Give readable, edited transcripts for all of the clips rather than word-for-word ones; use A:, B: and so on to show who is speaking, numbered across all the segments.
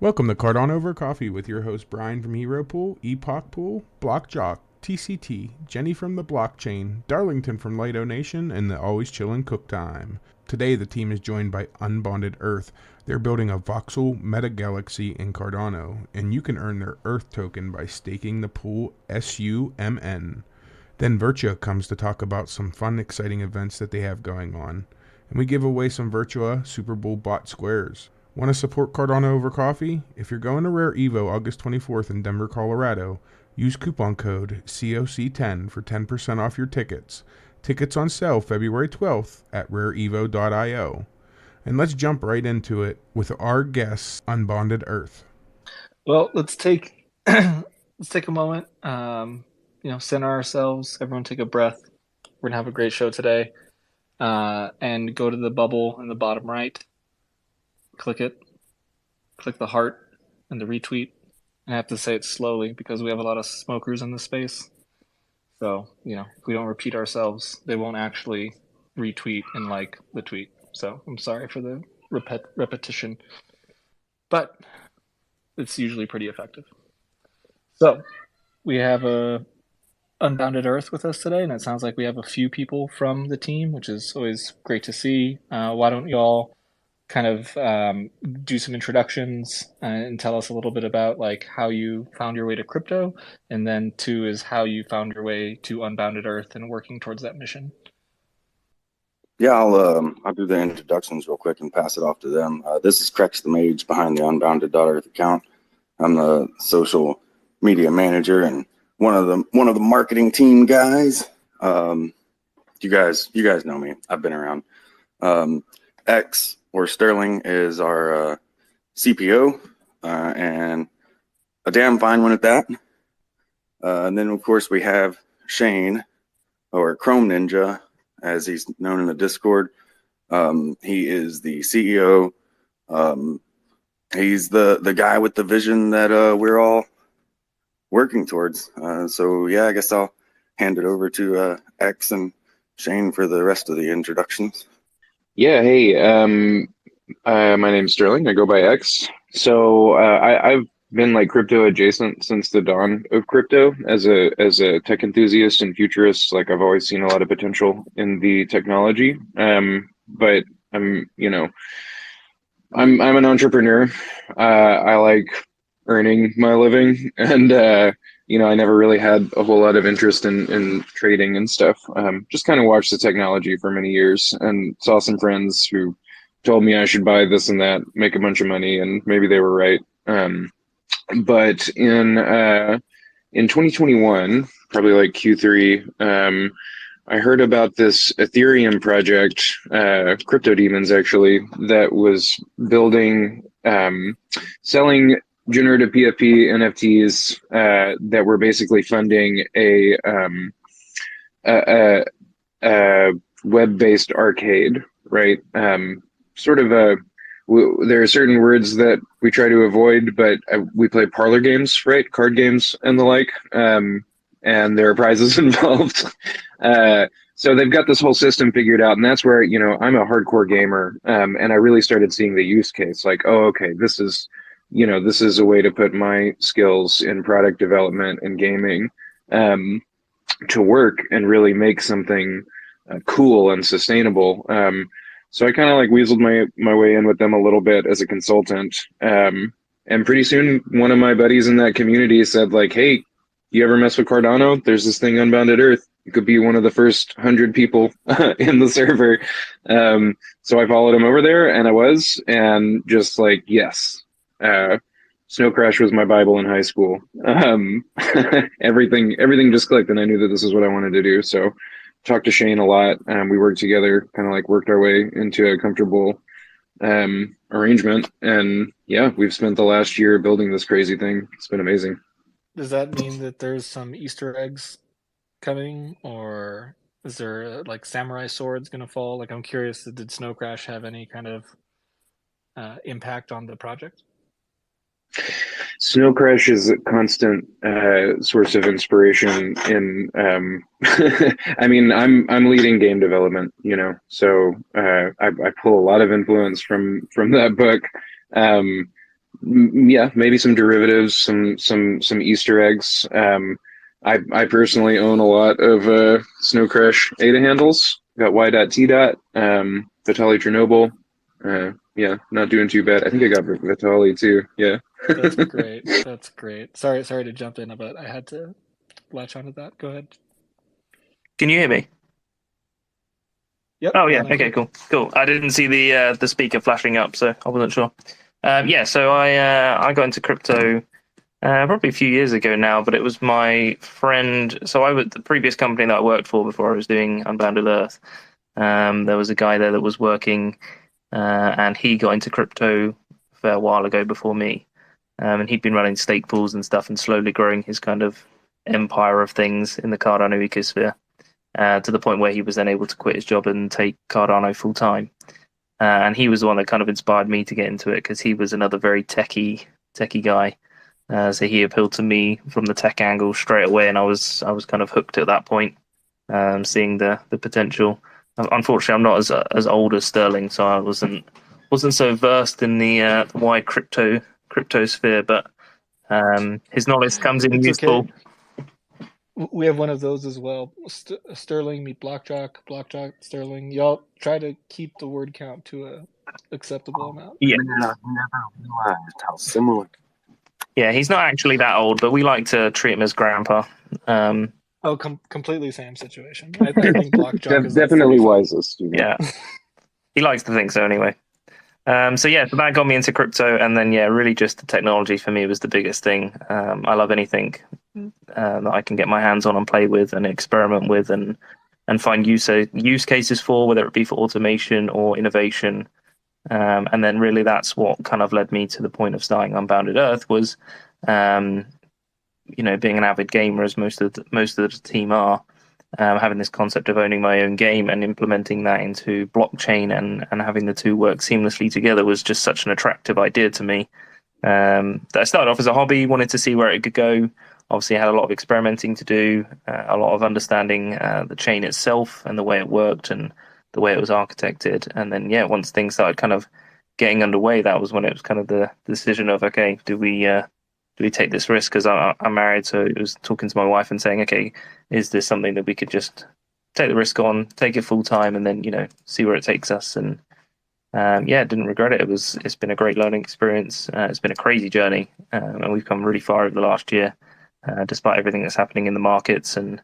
A: Welcome to Cardano Over Coffee with your host Brian from Hero Pool, Epoch Pool, Block Jock, TCT, Jenny from the Blockchain, Darlington from Lido Nation, and the Always Chillin' Cook Time. Today the team is joined by Unbounded Earth. They're building a Voxel Metagalaxy in Cardano, and you can earn their Earth token by staking the pool SUMN. Then Virtua comes to talk about some fun, exciting events that they have going on. And we give away some Virtua Super Bowl bot squares. Want to support Cardano Over Coffee? If you're going to Rare Evo August 24th in Denver, Colorado, use coupon code COC10 for 10% off your tickets. Tickets on sale February 12th at rareevo.io. And let's jump right into it with our guest, Unbounded Earth.
B: Well, let's take a moment, center ourselves. Everyone take a breath. We're gonna have a great show today. And go to the bubble in the bottom right. Click it. Click the heart and the retweet. I have to say it slowly because we have a lot of smokers in this space. So, if we don't repeat ourselves, they won't actually retweet and like the tweet. So I'm sorry for the repetition, but it's usually pretty effective. So we have a Unbounded Earth with us today, and it sounds like we have a few people from the team, which is always great to see. Why don't you all kind of do some introductions and tell us a little bit about like how you found your way to crypto, and then two is how you found your way to Unbounded Earth and working towards that mission.
C: Yeah, I'll do the introductions real quick and pass it off to them. This is Crex the Mage behind the Unbounded Earth account. I'm the social media manager and one of the marketing team guys. You guys know me. I've been around. X or Sterling is our CPO, and a damn fine one at that. And then of course we have Shane, or Chrome Ninja, as he's known in the Discord. He is the CEO. He's the guy with the vision that we're all working towards. So yeah, I guess I'll hand it over to X and Shane for the rest of the introductions.
D: Yeah, hey, my name's Sterling. I go by X. So I've been like crypto adjacent since the dawn of crypto as a tech enthusiast and futurist. Like I've always seen a lot of potential in the technology. But I'm an entrepreneur. I like earning my living, and I never really had a whole lot of interest in trading and stuff. Just kind of watched the technology for many years and saw some friends who told me I should buy this and that, make a bunch of money, and maybe they were right. But in 2021, probably like Q3, I heard about this Ethereum project, Crypto Demons actually, that was building, selling generative PFP NFTs that were basically funding a web-based arcade, right? Sort of there are certain words that we try to avoid, but we play parlor games, right? Card games and the like, and there are prizes involved. So they've got this whole system figured out, and that's where, I'm a hardcore gamer, and I really started seeing the use case, like, oh, okay, this is a way to put my skills in product development and gaming to work and really make something cool and sustainable. So I kind of like weaseled my way in with them a little bit as a consultant. And pretty soon, one of my buddies in that community said like, hey, you ever mess with Cardano? There's this thing, Unbounded Earth. You could be one of the first 100 people in the server. So I followed him over there, and I was, and just like, yes. Snow Crash was my Bible in high school. Everything just clicked, and I knew that this is what I wanted to do. So talked to Shane a lot, and we worked together, kind of like worked our way into a comfortable arrangement. And yeah, we've spent the last year building this crazy thing. It's been amazing.
B: Does that mean that there's some Easter eggs coming, or is there like samurai swords gonna fall? Like I'm curious, did Snow Crash have any kind of impact on the project?
D: Snow Crash is a constant source of inspiration in I mean, I'm leading game development, so I pull a lot of influence from that book. Yeah, maybe some derivatives, some Easter eggs. I personally own a lot of Snow Crash ADA handles. Got Y.T. Vitaly Chernobyl. Yeah, not doing too bad. I think I got Vitaly too. Yeah.
B: That's great. That's great. Sorry to jump in, but I had to latch onto that. Go ahead.
E: Can you hear me?
B: Yep.
E: Oh yeah. Okay. Cool. I didn't see the speaker flashing up, so I wasn't sure. Yeah. So I got into crypto probably a few years ago now, but it was my friend. So the previous company that I worked for before I was doing Unbounded Earth. There was a guy there that was working, and he got into crypto a fair while ago before me. And he'd been running stake pools and stuff and slowly growing his kind of empire of things in the Cardano ecosphere, to the point where he was then able to quit his job and take Cardano full time. And he was the one that kind of inspired me to get into it, because he was another very techie guy. So he appealed to me from the tech angle straight away, and I was kind of hooked at that point, seeing the potential. Unfortunately, I'm not as old as Sterling, so I wasn't so versed in the wide crypto sphere, but his knowledge comes in
B: It's
E: useful.
B: okay. We have one of those as well. Sterling meet Blockjock, Sterling. Y'all try to keep the word count to a acceptable amount.
E: Yeah.
C: Man, I never realized how similar.
E: Yeah, he's not actually that old, but we like to treat him as grandpa.
B: Oh, completely same situation. I think Blockjock is
D: Definitely
B: like
D: wisest.
E: Yeah, he likes to think so anyway. So that got me into crypto, and then really just the technology for me was the biggest thing. I love anything that I can get my hands on and play with and experiment with and find use cases for, whether it be for automation or innovation. And then really that's what kind of led me to the point of starting Unbounded Earth was, being an avid gamer, as most of the team are, having this concept of owning my own game and implementing that into blockchain and having the two work seamlessly together was just such an attractive idea to me, that I started off as a hobby, wanted to see where it could go. Obviously, I had a lot of experimenting to do, a lot of understanding the chain itself and the way it worked and the way it was architected. And then, once things started kind of getting underway, that was when it was kind of the decision of, okay, do we take this risk? Because I'm married, so it was talking to my wife and saying, okay, is this something that we could just take the risk on, take it full time, and then see where it takes us? And didn't regret it. It's been a great learning experience. It's been a crazy journey, and we've come really far over the last year, despite everything that's happening in the markets, and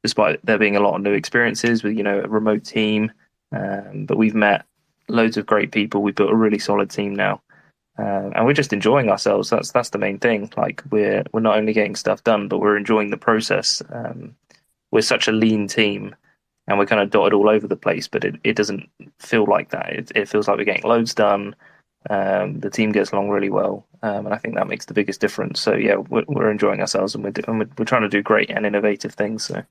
E: despite there being a lot of new experiences with a remote team. But we've met loads of great people. We've built a really solid team now. And we're just enjoying ourselves. That's the main thing. Like we're not only getting stuff done, but we're enjoying the process. We're such a lean team, and we're kind of dotted all over the place. But it doesn't feel like that. It feels like we're getting loads done. The team gets along really well, and I think that makes the biggest difference. So we're enjoying ourselves, and we're trying to do great and innovative things. So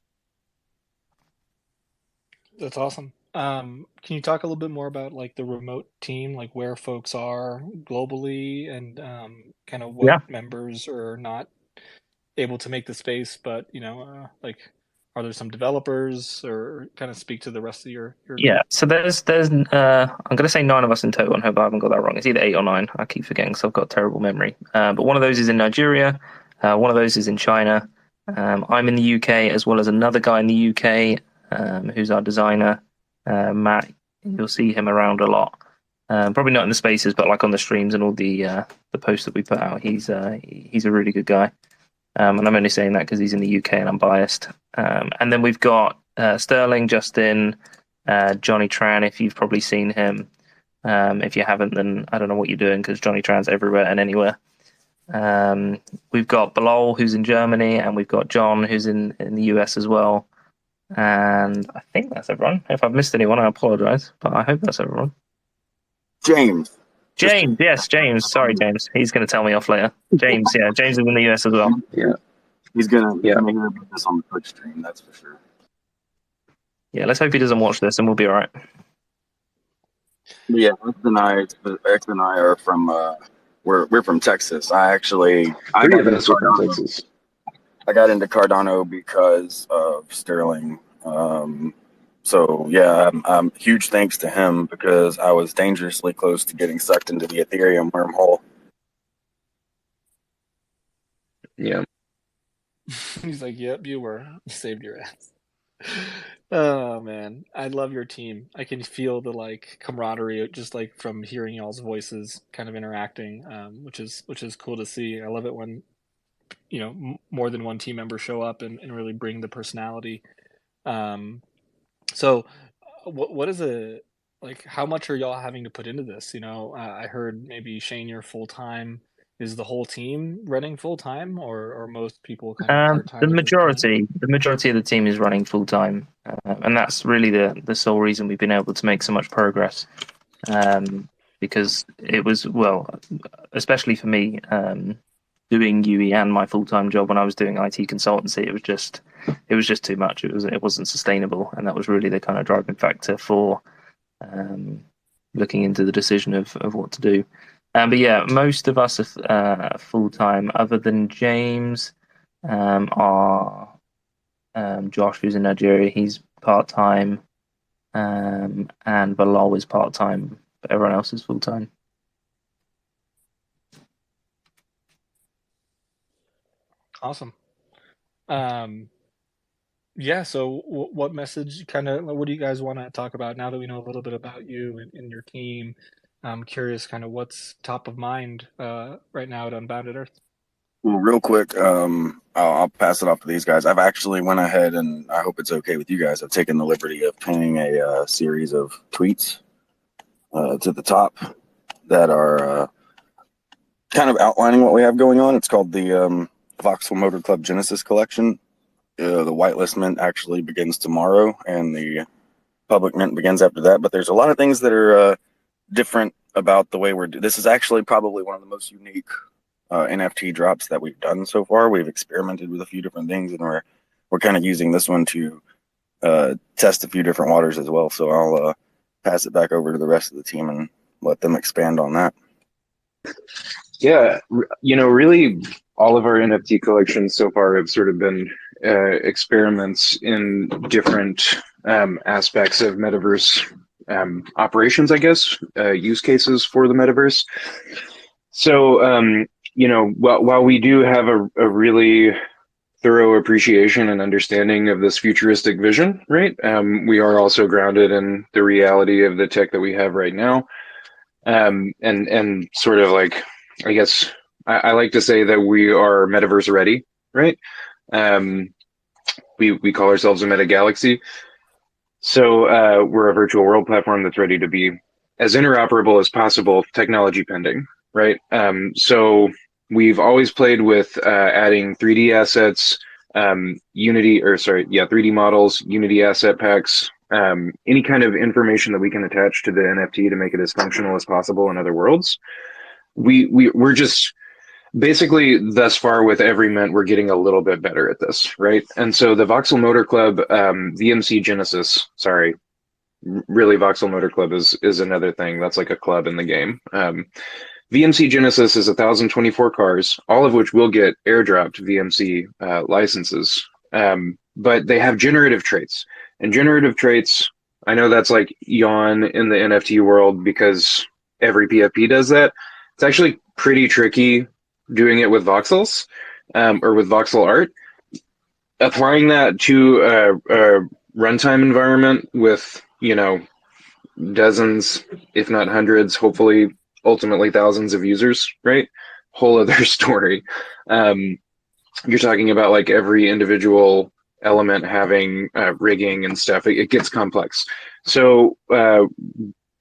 B: that's awesome. Can you talk a little bit more about like the remote team, like where folks are globally, and kind of what members are not able to make the space, but like are there some developers, or kind of speak to the rest of your group?
E: So there's I'm gonna say 9 of us in total. I hope I haven't got that wrong. It's either 8 or 9. I keep forgetting, so I've got a terrible memory. But one of those is in Nigeria, one of those is in China. I'm in the UK, as well as another guy in the UK, who's our designer, Matt. You'll see him around a lot. Probably not in the spaces, but like on the streams and all the posts that we put out. He's a really good guy. And I'm only saying that because he's in the UK and I'm biased. And then we've got Sterling, Justin, Johnny Tran, if you've probably seen him. If you haven't, then I don't know what you're doing, because Johnny Tran's everywhere and anywhere. We've got Bilal, who's in Germany, and we've got John, who's in the US as well. And I think that's everyone. If I've missed anyone, I apologize, but I hope that's everyone.
C: James.
E: Yes, James. Sorry, James. He's going to tell me off later. James is in the US as well.
C: Yeah. He's going to hear about this on the Twitch stream, that's for sure.
E: Yeah, let's hope he doesn't watch this and we'll be all right.
C: Yeah, X and I are from, we're from Texas. I got into Cardano because of Sterling. So yeah, huge thanks to him because I was dangerously close to getting sucked into the Ethereum wormhole.
D: Yeah.
B: He's like, "Yep, you were. You saved your ass." Oh man, I love your team. I can feel the like camaraderie just like from hearing y'all's voices, kind of interacting, which is cool to see. I love it when more than one team member show up and really bring the personality. So, what is it like? How much are y'all having to put into this? I heard maybe Shane, you're full time. Is the whole team running full time, or most people kind of part time
E: The
B: at this point?
E: majority of the team is running full time, and that's really the sole reason we've been able to make so much progress. Because it was, well, especially for me, doing UE and my full time job when I was doing IT consultancy, it was just too much. It wasn't sustainable, and that was really the kind of driving factor for looking into the decision of what to do. But yeah, most of us are full time, other than James. Are Josh, who's in Nigeria, he's part time, and Bilal is part time, but everyone else is full time.
B: Awesome. Yeah. So, what message what do you guys want to talk about now that we know a little bit about you and your team? I'm curious, kind of what's top of mind right now at Unbounded Earth.
C: Well, real quick, I'll pass it off to these guys. I've actually went ahead, and I hope it's okay with you guys, I've taken the liberty of pinning a series of tweets to the top that are kind of outlining what we have going on. It's called the Voxel Motor Club Genesis Collection. The whitelist mint actually begins tomorrow, and the public mint begins after that. But there's a lot of things that are different about the way this is actually probably one of the most unique NFT drops that we've done so far. We've experimented with a few different things, and we're kind of using this one to test a few different waters as well. So I'll pass it back over to the rest of the team and let them expand on that.
D: Yeah, really all of our NFT collections so far have sort of been experiments in different aspects of metaverse operations, I guess, use cases for the metaverse. So, while we do have a really thorough appreciation and understanding of this futuristic vision, right? We are also grounded in the reality of the tech that we have right now. And sort of like, I guess I like to say that we are metaverse ready, right? We call ourselves a Metagalaxy. So we're a virtual world platform that's ready to be as interoperable as possible, technology pending, right? So we've always played with adding 3D assets, 3D models, Unity asset packs, any kind of information that we can attach to the NFT to make it as functional as possible in other worlds. We're just basically thus far with every mint, we're getting a little bit better at this, right? And so the Voxel Motor Club, VMC Genesis, sorry, really Voxel Motor Club is another thing that's like a club in the game. VMC Genesis is 1,024 cars, all of which will get airdropped VMC licenses, but they have generative traits. And generative traits, I know that's like yawn in the NFT world because every PFP does that. It's actually pretty tricky doing it with voxels or with voxel art. Applying that to a runtime environment with, dozens, if not hundreds, hopefully ultimately thousands of users, right? Whole other story. You're talking about like every individual element having rigging and stuff. It gets complex. So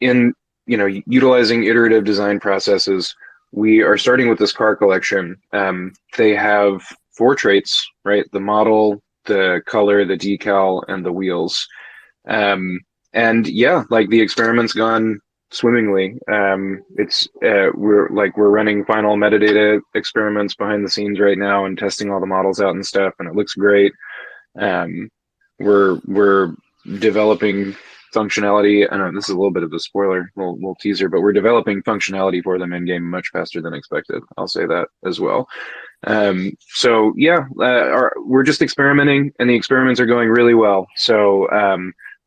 D: in utilizing iterative design processes, we are starting with this car collection. They have 4 traits, right? The model, the color, the decal, and the wheels. And yeah, like the experiment's gone swimmingly. We're running final metadata experiments behind the scenes right now and testing all the models out and stuff, and it looks great. We're developing functionality. I know this is a little bit of a spoiler, little teaser, but we're developing functionality for them in game much faster than expected. I'll say that as well. So yeah, we're just experimenting, and the experiments are going really well. So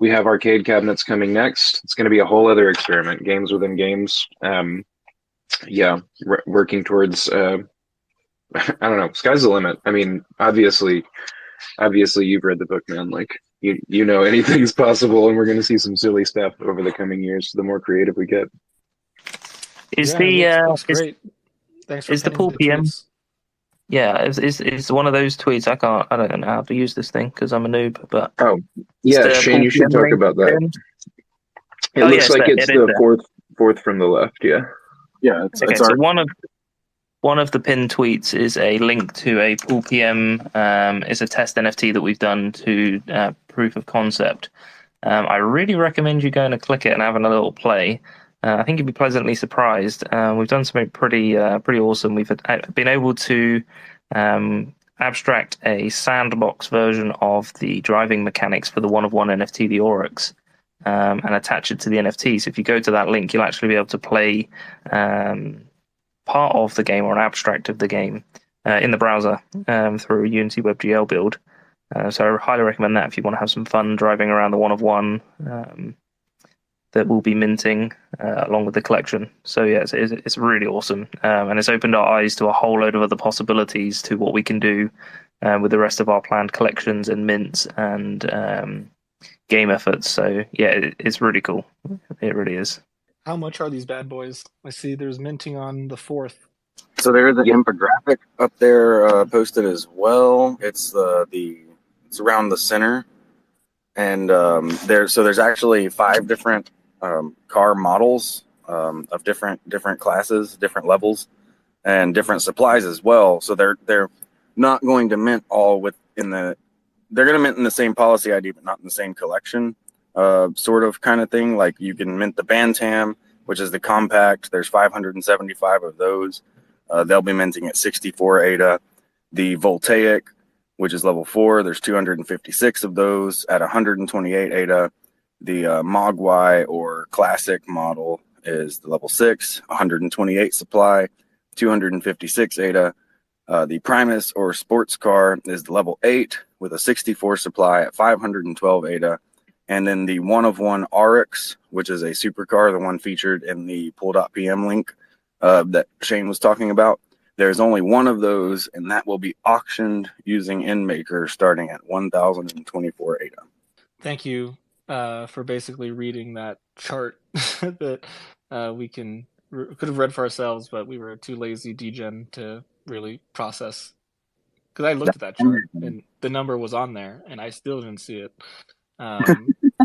D: we have arcade cabinets coming next. It's going to be a whole other experiment, games within games. Working towards I don't know, sky's the limit. I mean, obviously you've read the book, man. Like you know anything's possible, and we're going to see some silly stuff over the coming years. The more creative we get.
E: Is
B: looks great. Thanks for
E: is the
B: pinning
E: Pool PM?
B: tweets.
E: Yeah, is one of those tweets. I don't know how to use this thing because I'm a noob. But
D: yeah, Shane, you should talk about that. It looks like it's the fourth from the left. Yeah.
E: It's so one of the pinned tweets is a link to a Pool PM. It's a test NFT that we've done to proof of concept. I really recommend you going to click it and having a little play. I think you'd be pleasantly surprised. We've done something pretty awesome. We've been able to abstract a sandbox version of the driving mechanics for the one-of-one NFT, the Oryx, and attach it to the NFT. So if you go to that link, you'll actually be able to play part of the game or an abstract of the game in the browser through a Unity WebGL build. So I highly recommend that if you want to have some fun driving around the one-of-one that we'll be minting along with the collection. So yeah, it's really awesome, and it's opened our eyes to a whole load of other possibilities to what we can do with the rest of our planned collections and mints and game efforts. So yeah, it's really cool. It really is.
B: How much are these bad boys? I see there's minting on the 4th.
C: So there's an infographic up there posted as well. It's it's around the center, and there's actually 5 different car models of different classes, different levels, and different supplies as well. So they're not going to mint all they're going to mint in the same policy ID, but not in the same collection. Sort of kind of thing. Like you can mint the Bantam, which is the compact. There's 575 of those. They'll be minting at 64 ADA. The Voltaic, which is level 4, there's 256 of those at 128 ADA. The Mogwai or classic model is the level 6, 128 supply, 256 ADA. The Primus or sports car is the level 8 with a 64 supply at 512 ADA. And then the one-of-one RX, which is a supercar, the one featured in the pool.pm link that Shane was talking about. There's only one of those, and that will be auctioned using NMaker starting at 1,024 ADA.
B: Thank you for basically reading that chart that we could have read for ourselves, but we were too lazy degen to really process. Because I looked at that chart, and the number was on there, and I still didn't see it.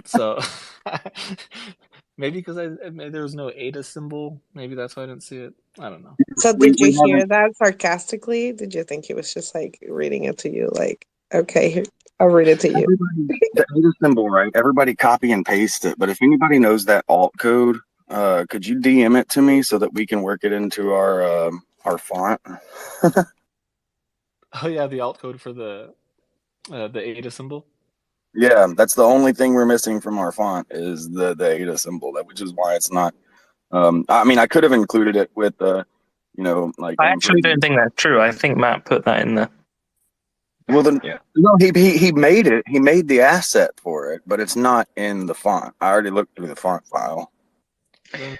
B: So maybe because there was no ADA symbol, maybe that's why I didn't see it. I don't know.
F: So did you hear that sarcastically? Did you think he was just like reading it to you? Like, okay, I'll read it to you.
C: The ADA symbol, right? Everybody copy and paste it. But if anybody knows that alt code, could you DM it to me so that we can work it into our font?
B: Oh yeah, the alt code for the ADA symbol.
C: Yeah, that's the only thing we're missing from our font is the ADA symbol, which is why it's not. I mean, I could have included it with like.
E: I actually don't think that's true. I think Matt put that in there.
C: Well, then, no, he made it. He made the asset for it, but it's not in the font. I already looked through the font file.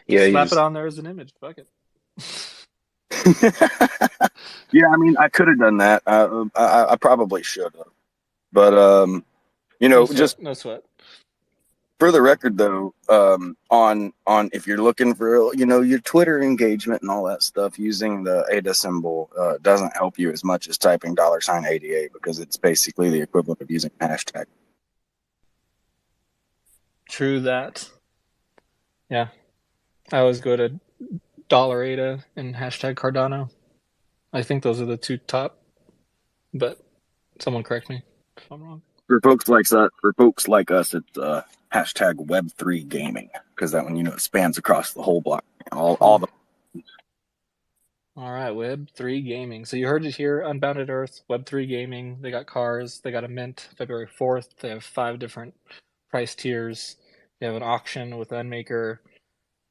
B: Yeah, slap it on there as an image. Fuck it.
C: Yeah, I mean, I could have done that. I probably should have, but
B: no sweat.
C: For the record, though, on if you're looking for your Twitter engagement and all that stuff, using the ADA symbol doesn't help you as much as typing $ADA because it's basically the equivalent of using hashtag.
B: True that. Yeah, I always go to $ADA and hashtag Cardano. I think those are the 2 top, but someone correct me if I'm wrong.
C: For folks like us, it's hashtag Web3 gaming because that one, it spans across the whole block, all the.
B: All right, Web3 gaming. So you heard it here, Unbounded Earth, Web3 gaming. They got cars. They got a mint February 4th. They have 5 different price tiers. They have an auction with NMaker.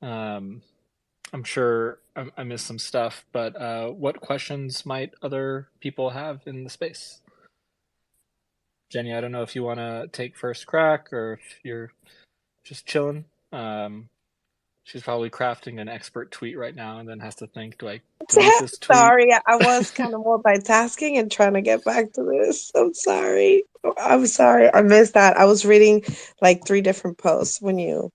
B: I'm sure I missed some stuff, but what questions might other people have in the space? Jenny, I don't know if you want to take first crack or if you're just chilling. She's probably crafting an expert tweet right now and then has to think, do I delete this tweet?
F: Sorry, I was kind of multitasking and trying to get back to this. I'm sorry. I missed that. I was reading like 3 different posts when you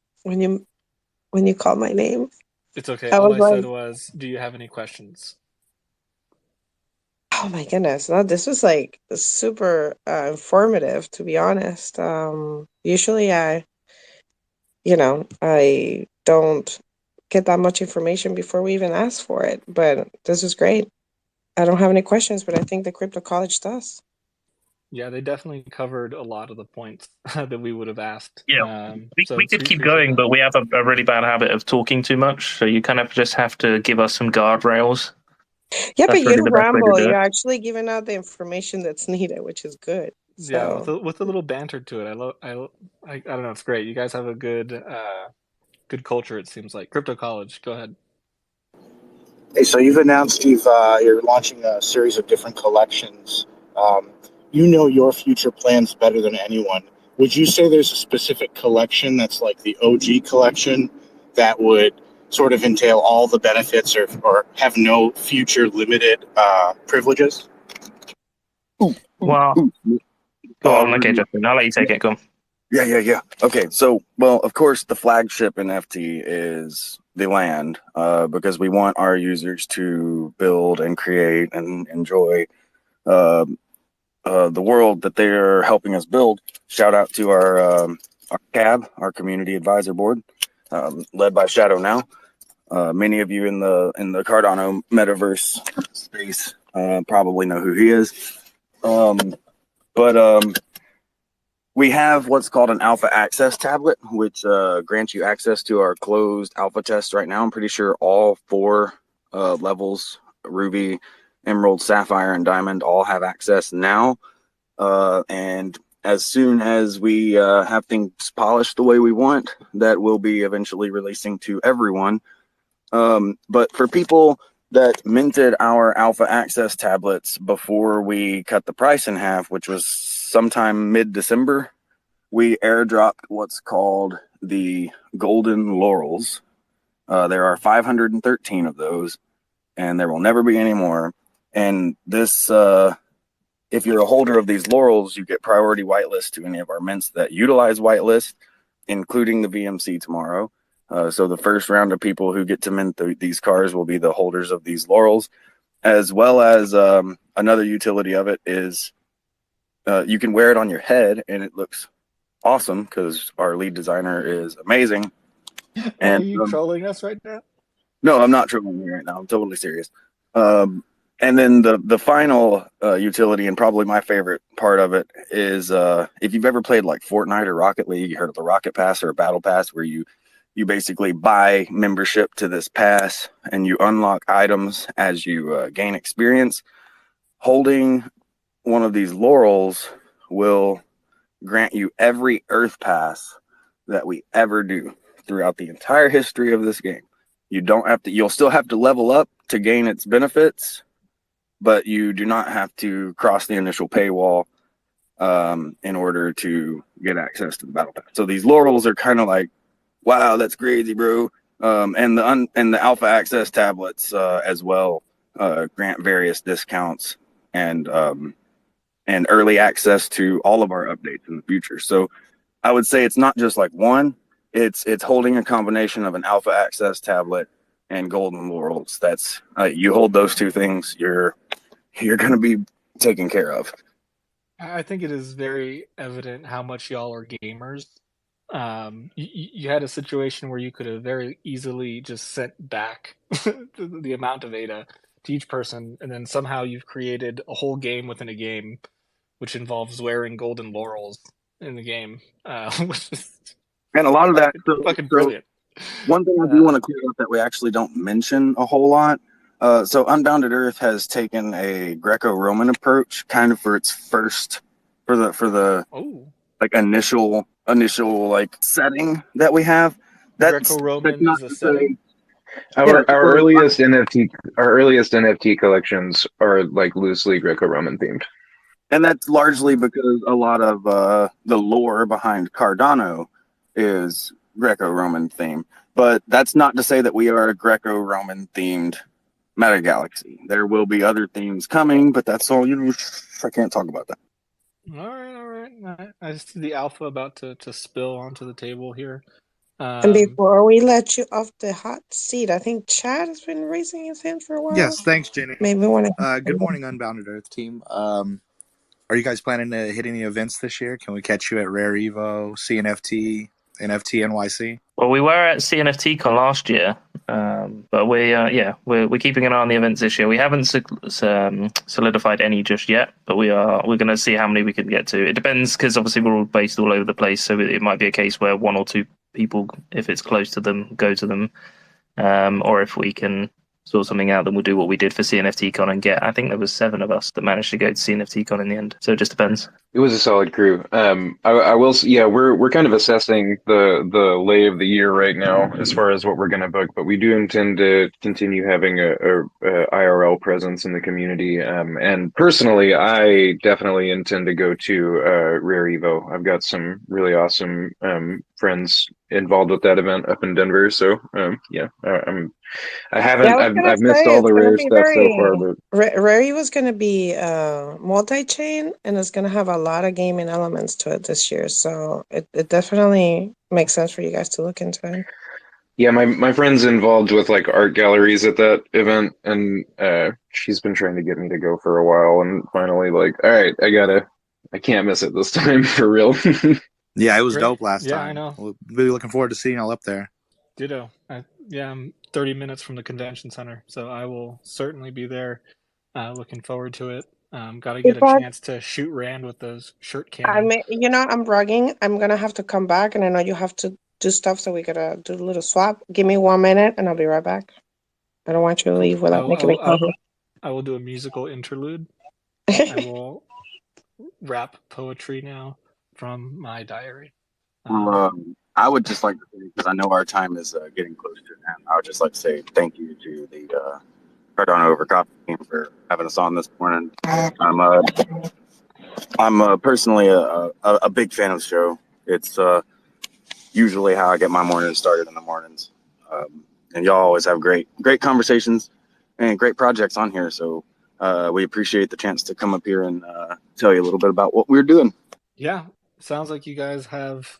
F: called my name.
B: It's okay.
F: I
B: All
F: was
B: I said
F: like,
B: was, do you have any questions?
F: oh my goodness. No, this was like super informative, to be honest. Usually I don't get that much information before we even ask for it, but this is great. I don't have any questions, but I think the Crypto College does.
B: Yeah, they definitely covered a lot of the points that we would have asked.
E: Yeah,
B: So
E: we could keep
B: appreciate
E: going,
B: that.
E: but we have a really bad habit of talking too much. So you kind of just have to give us some guardrails.
F: Yeah, but
E: That's
F: you
E: really
F: don't
E: the best way to
F: ramble.
E: do
F: You're
E: it.
F: actually giving out the information that's needed, which is good.
B: Yeah,
F: So
B: with a little banter to it. I don't know. It's great. You guys have a good culture. It seems like Crypto College. Go ahead.
G: Hey, so you've announced you're launching a series of different collections. You know your future plans better than anyone. Would you say there's a specific collection that's like the OG collection that would sort of entail all the benefits or have no future limited privileges?
E: Well, go on. Okay, Justin, I'll let you take it. Go on.
C: Yeah. Okay, so, well, of course, the flagship NFT is the land, because we want our users to build and create and enjoy the world that they're helping us build. Shout out to our CAB, our Community Advisor Board, led by Shadow Now. Many of you in the Cardano metaverse space probably know who he is. But we have what's called an alpha access tablet, which grants you access to our closed alpha test right now. I'm pretty sure all 4 levels, Ruby, Emerald, Sapphire, and Diamond, all have access now. And as soon as we have things polished the way we want, that will be eventually releasing to everyone. But for people that minted our alpha access tablets before we cut the price in half, which was sometime mid-December, we airdropped what's called the Golden Laurels. There are 513 of those, and there will never be any more. And this, if you're a holder of these laurels, you get priority whitelist to any of our mints that utilize whitelist, including the VMC tomorrow. So the first round of people who get to mint these cars will be the holders of these laurels, as well as another utility of it is you can wear it on your head, and it looks awesome because our lead designer is amazing. And
B: are you trolling us right now?
C: No, I'm not trolling you right now. I'm totally serious. And then the final utility, and probably my favorite part of it, is if you've ever played like Fortnite or Rocket League, you heard of the Rocket Pass or a Battle Pass, where you basically buy membership to this pass and you unlock items as you gain experience. Holding one of these laurels will grant you every Earth Pass that we ever do throughout the entire history of this game. You don't have to. You'll still have to level up to gain its benefits, but you do not have to cross the initial paywall in order to get access to the battle pass. So these laurels are kind of like, wow, that's crazy, bro. And the alpha access tablets as well grant various discounts and early access to all of our updates in the future. So I would say it's not just like one. It's holding a combination of an alpha access tablet and golden laurels. That's you hold those 2 things, you're going to be taken care of.
B: I think it is very evident how much y'all are gamers. You had a situation where you could have very easily just sent back the amount of ADA to each person, and then somehow you've created a whole game within a game, which involves wearing golden laurels in the game, which is
C: And a lot of that,
B: fucking brilliant.
C: One thing I do want to clear up that we actually don't mention a whole lot. So Unbounded Earth has taken a Greco-Roman approach, kind of for its first, for the like initial like setting that we have.
B: Greco-Roman is a setting.
D: Our earliest NFT collections are like loosely Greco-Roman themed.
C: And that's largely because a lot of the lore behind Cardano is Greco-Roman theme. But that's not to say that we are a Greco-Roman themed Metagalaxy. There will be other themes coming, but that's all. I can't talk about that.
B: All right. I see the alpha about to spill onto the table here.
F: And before we let you off the hot seat, I think Chad has been raising his hand for a while.
H: Yes, thanks, Jenny.
F: Maybe want to.
H: Good morning, Unbounded Earth team. Are you guys planning to hit any events this year? Can we catch you at Rare Evo, CNFT, NFT NYC?
E: Well, we were at CNFTCon last year, but we're keeping an eye on the events this year. We haven't solidified any just yet, but we're going to see how many we can get to. It depends because obviously we're all based all over the place, so it might be a case where one or two people, if it's close to them, go to them, or if we can sort something out, then we'll do what we did for CNFTCon and get. I think there was 7 of us that managed to go to CNFTCon in the end. So it just depends.
D: It was a solid crew. I will. Yeah, we're kind of assessing the lay of the year right now as far as what we're going to book, but we do intend to continue having a IRL presence in the community. And personally, I definitely intend to go to Rare Evo. I've got some really awesome friends involved with that event up in Denver. So I've missed all the rare stuff so far, but
F: Rare was going to be multi-chain, and it's going to have a lot of gaming elements to it this year. So it definitely makes sense for you guys to look into it.
D: Yeah, my friend's involved with like art galleries at that event, and she's been trying to get me to go for a while, and finally like, all right, I can't miss it this time for real.
H: Yeah, it was dope last time.
B: Yeah, I know.
H: We'll be looking forward to seeing y'all up there.
B: Ditto. I'm 30 minutes from the convention center, so I will certainly be there. Looking forward to it. Got to get a chance to shoot Rand with those shirt cannons.
F: I'm bragging. I'm gonna have to come back, and I know you have to do stuff, so we gotta do a little swap. Give me 1 minute, and I'll be right back. I don't want you to leave without making me coffee.
B: I will do a musical interlude. I will rap poetry now from my diary.
C: I would just like to say, because I know our time is getting close to an end, I would just like to say thank you to the Cardano Over Coffee team for having us on this morning. I'm personally a big fan of the show. It's usually how I get my morning started in the mornings. And y'all always have great conversations and great projects on here. So we appreciate the chance to come up here and tell you a little bit about what we're doing.
B: Yeah, sounds like you guys have,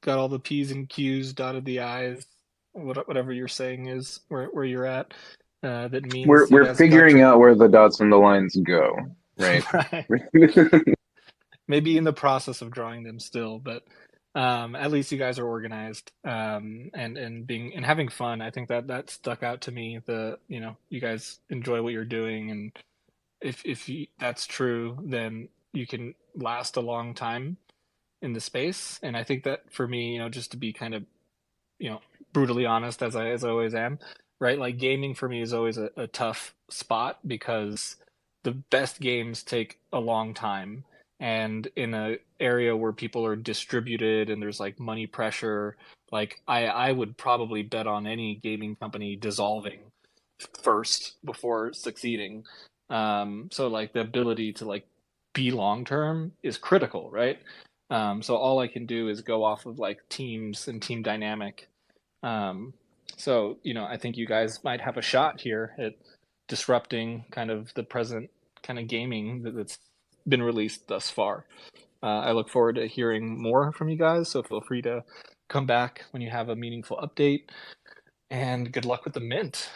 B: got all the P's and Q's, dotted the I's, whatever you're saying is where you're at. That means
D: we're figuring out where the dots and the lines go, right?
B: Right. Maybe in the process of drawing them still, but at least you guys are organized and having fun. I think that stuck out to me. You guys enjoy what you're doing, and if that's true, then you can last a long time in the space. And I think that for me, just to be kind of brutally honest, as I always am, right? Like gaming for me is always a tough spot because the best games take a long time. And in an area where people are distributed and there's like money pressure, like I would probably bet on any gaming company dissolving first before succeeding. So like the ability to like be long term is critical, right? So all I can do is go off of like teams and team dynamic. So I think you guys might have a shot here at disrupting kind of the present kind of gaming that's been released thus far. I look forward to hearing more from you guys, so feel free to come back when you have a meaningful update, and good luck with the mint.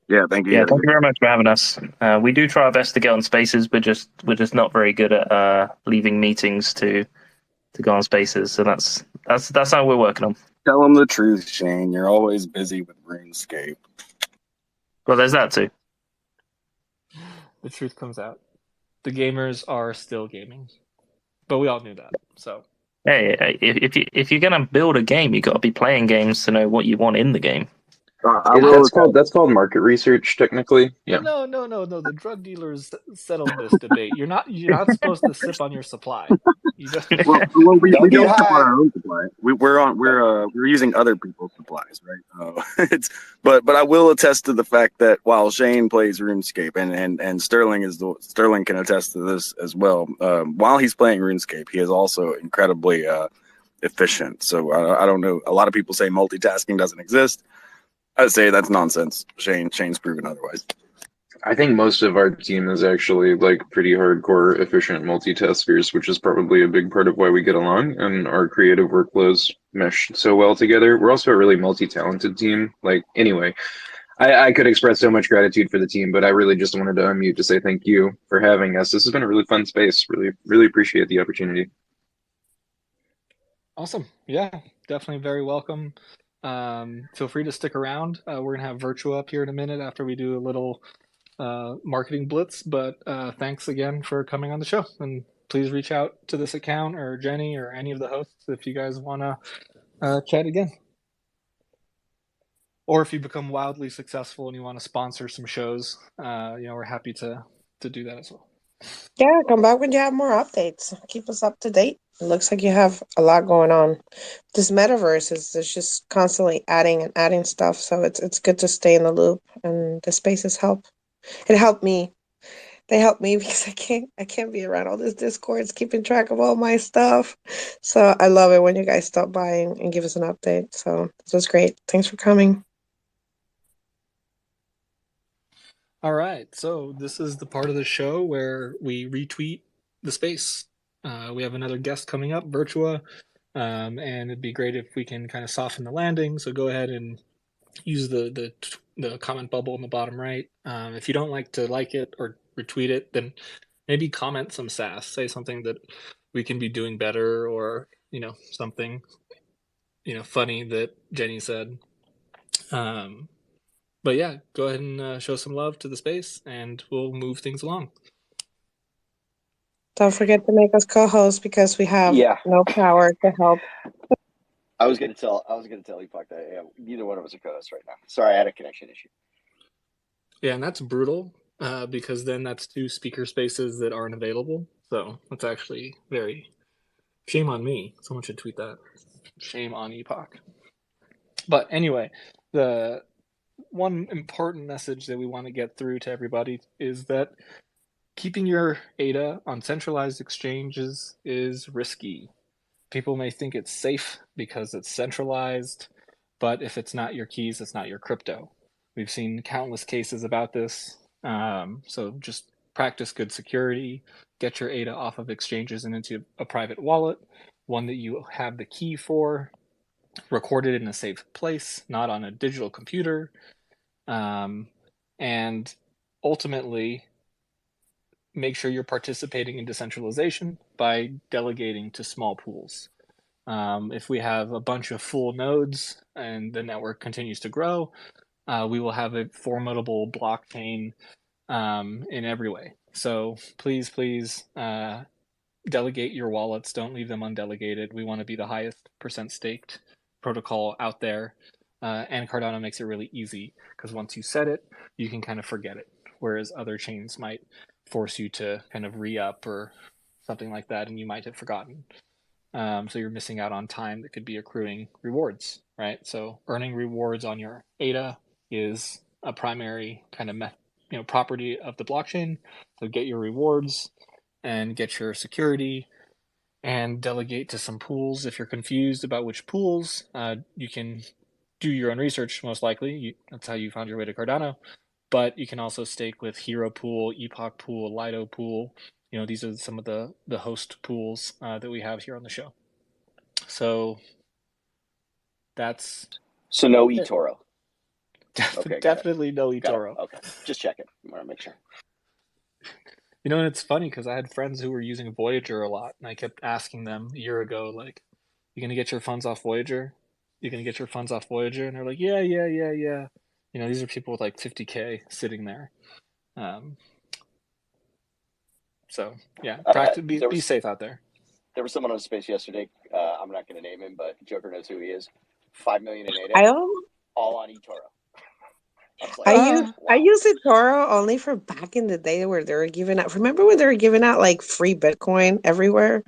C: Yeah, thank you.
E: Yeah, thank you very much for having us. We do try our best to get on spaces, we're just not very good at leaving meetings to go on spaces, so that's how we're working on.
C: Tell them the truth, Shane. You're always busy with RuneScape.
E: Well, there's that too.
B: The truth comes out. The gamers are still gaming, but we all knew that. So
E: hey, if you're gonna build a game, you got to be playing games to know what you want in the game.
D: That's called market research, technically. Yeah.
B: No. The drug dealers settled this debate. You're not supposed to sip on your supply. You just
C: well, we don't sip on our own supply. We're using other people's supplies, right? But I will attest to the fact that while Shane plays RuneScape and Sterling can attest to this as well. While he's playing RuneScape, he is also incredibly efficient. So I don't know. A lot of people say multitasking doesn't exist. I'd say that's nonsense. Shane's proven otherwise.
D: I think most of our team is actually like pretty hardcore efficient multitaskers, which is probably a big part of why we get along and our creative workflows mesh so well together. We're also a really multi-talented team. Like, anyway, I could express so much gratitude for the team, but I really just wanted to unmute to say thank you for having us. This has been a really fun space. Really, really appreciate the opportunity.
B: Awesome. Yeah, definitely very welcome. Feel free to stick around. We're gonna have Virtua up here in a minute after we do a little marketing blitz, but thanks again for coming on the show, and please reach out to this account or Jenny or any of the hosts if you guys want to chat again, or if you become wildly successful and you want to sponsor some shows. We're happy to do that as well.
F: Yeah, come back when you have more updates. Keep us up to date. It looks like you have a lot going on. This metaverse is just constantly adding and adding stuff, so it's good to stay in the loop, and the spaces help. It helped me. They helped me because I can't be around all this Discords keeping track of all my stuff. So I love it when you guys stop by and give us an update. So this was great. Thanks for coming.
B: All right, so this is the part of the show where we retweet the space. We have another guest coming up, Virtua, and it'd be great if we can kind of soften the landing. So go ahead and use the comment bubble in the bottom right. If you don't like to like it or retweet it, then maybe comment some sass. Say something that we can be doing better, or something funny that Jenny said. But yeah, go ahead and show some love to the space, and we'll move things along.
F: Don't forget to make us co-hosts because we have no power to help.
I: I was gonna tell Epoch that neither one of us are co-hosts right now. Sorry, I had a connection issue.
B: Yeah, and that's brutal because then that's 2 speaker spaces that aren't available. So that's actually very shame on me. Someone should tweet that. Shame on Epoch. But anyway, the one important message that we want to get through to everybody is that keeping your ADA on centralized exchanges is risky. People may think it's safe because it's centralized, but if it's not your keys, it's not your crypto. We've seen countless cases about this. So just practice good security, get your ADA off of exchanges and into a private wallet, one that you have the key for, record it in a safe place, not on a digital computer, and ultimately make sure you're participating in decentralization by delegating to small pools. If we have a bunch of full nodes and the network continues to grow, we will have a formidable blockchain in every way. So please delegate your wallets. Don't leave them undelegated. We want to be the highest % staked protocol out there. And Cardano makes it really easy because once you set it, you can kind of forget it. Whereas other chains might force you to kind of re-up or something like that, and you might have forgotten. So you're missing out on time that could be accruing rewards, right? So earning rewards on your ADA is a primary kind of property of the blockchain. So get your rewards and get your security and delegate to some pools. If you're confused about which pools, you can do your own research, most likely. That's how you found your way to Cardano. But you can also stake with Hero Pool, Epoch Pool, Lido Pool. These are some of the host pools that we have here on the show. So that's...
I: So no eToro.
B: Okay, definitely no eToro.
I: Okay, just checking. I want to make sure.
B: And it's funny because I had friends who were using Voyager a lot, and I kept asking them a year ago, like, you going to get your funds off Voyager? You're going to get your funds off Voyager? And they're like, yeah. These are people with like 50K sitting there. So, yeah, be safe out there.
I: There was someone on space yesterday. I'm not going to name him, but Joker knows who he is. 5 million in ADA.
F: I don't.
I: All on eToro. I was
F: I
I: like,
F: use
B: Uh,
F: I
I: wow.
F: use eToro only for back in the day where they were giving out. Remember when they were giving out like free Bitcoin everywhere?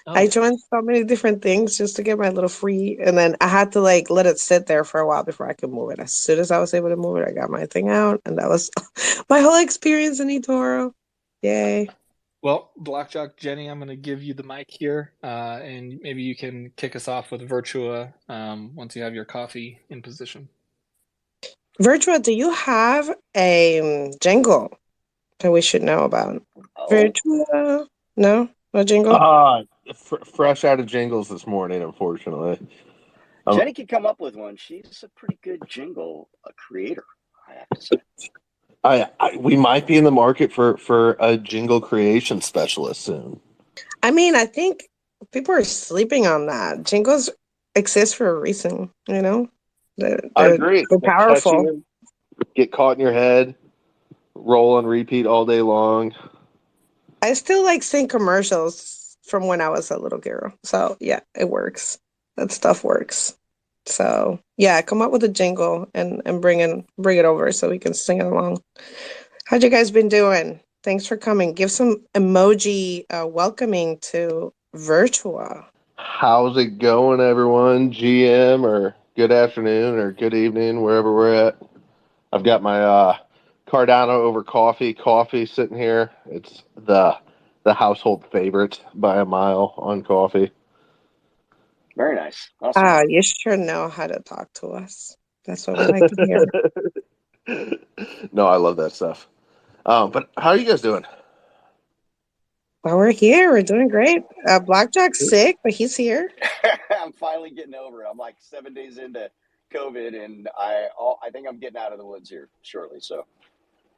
B: oh
F: I
B: yeah.
F: joined so many different things just to get my little free, and then I had to like let it sit there for a while before I could move it. As soon as I was able to move it, I got my thing out, and that was my whole experience in eToro. Yay!
B: Well, Blockjock Jenny, I'm going to give you the mic here, and maybe you can kick us off with Virtua once you have your coffee in position.
F: Virtua, do you have a jingle that we should know about?
I: Oh,
F: Virtua, no jingle.
J: Fresh out of jingles this morning, unfortunately.
I: Jenny can come up with one. She's a pretty good jingle creator, I have to say.
J: We might be in the market for a jingle creation specialist soon.
F: I mean, I think people are sleeping on that. Jingles exist for a reason, you know? They're,
J: I
F: they're,
J: agree.
F: they're
J: They're
F: powerful.
J: catchy, get caught in your head, roll and repeat all day long.
F: I still like seeing commercials from when I was a little girl. So, yeah, it works. That stuff works. So, yeah, come up with a jingle and bring it over so we can sing it along. How'd you guys been doing? Thanks for coming. Give some emoji welcoming to Virtua.
J: How's it going, everyone? GM or good afternoon or good evening, wherever we're at. I've got my Cardano Over Coffee sitting here. It's the household favorite by a mile on coffee.
I: Very nice. Awesome.
F: Ah, you sure know how to talk to us. That's what we like to hear.
J: No, I love that stuff. But how are you guys doing?
F: Well, we're here. We're doing great. Blackjack's sick, but he's here.
I: I'm finally getting over it. I'm like 7 days into COVID, and I think I'm getting out of the woods here shortly. So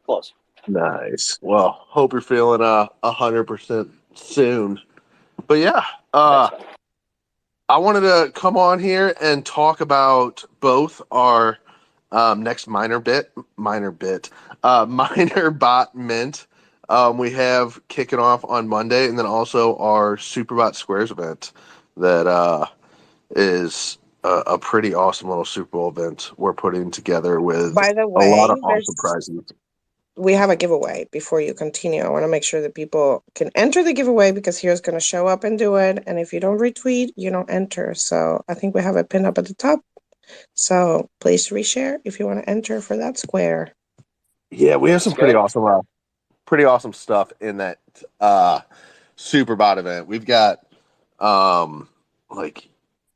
I: close.
J: Nice. Well, hope you're feeling 100% soon. But yeah,
I: Thanks, man.
J: I wanted to come on here and talk about both our next minor bot mint. We have kicking off on Monday, and then also our Superbot Squares event that is a pretty awesome little Super Bowl event we're putting together with
F: By the
J: a lot of
F: way,
J: awesome prizes.
F: we have a giveaway before you continue. I want to make sure that people can enter the giveaway because here's going to show up and do it. And if you don't retweet, you don't enter. So I think we have it pinned up at the top. So please reshare if you want to enter for that square.
J: Yeah, we have some
I: Let's go.
J: pretty awesome stuff in that Superbot event. We've got like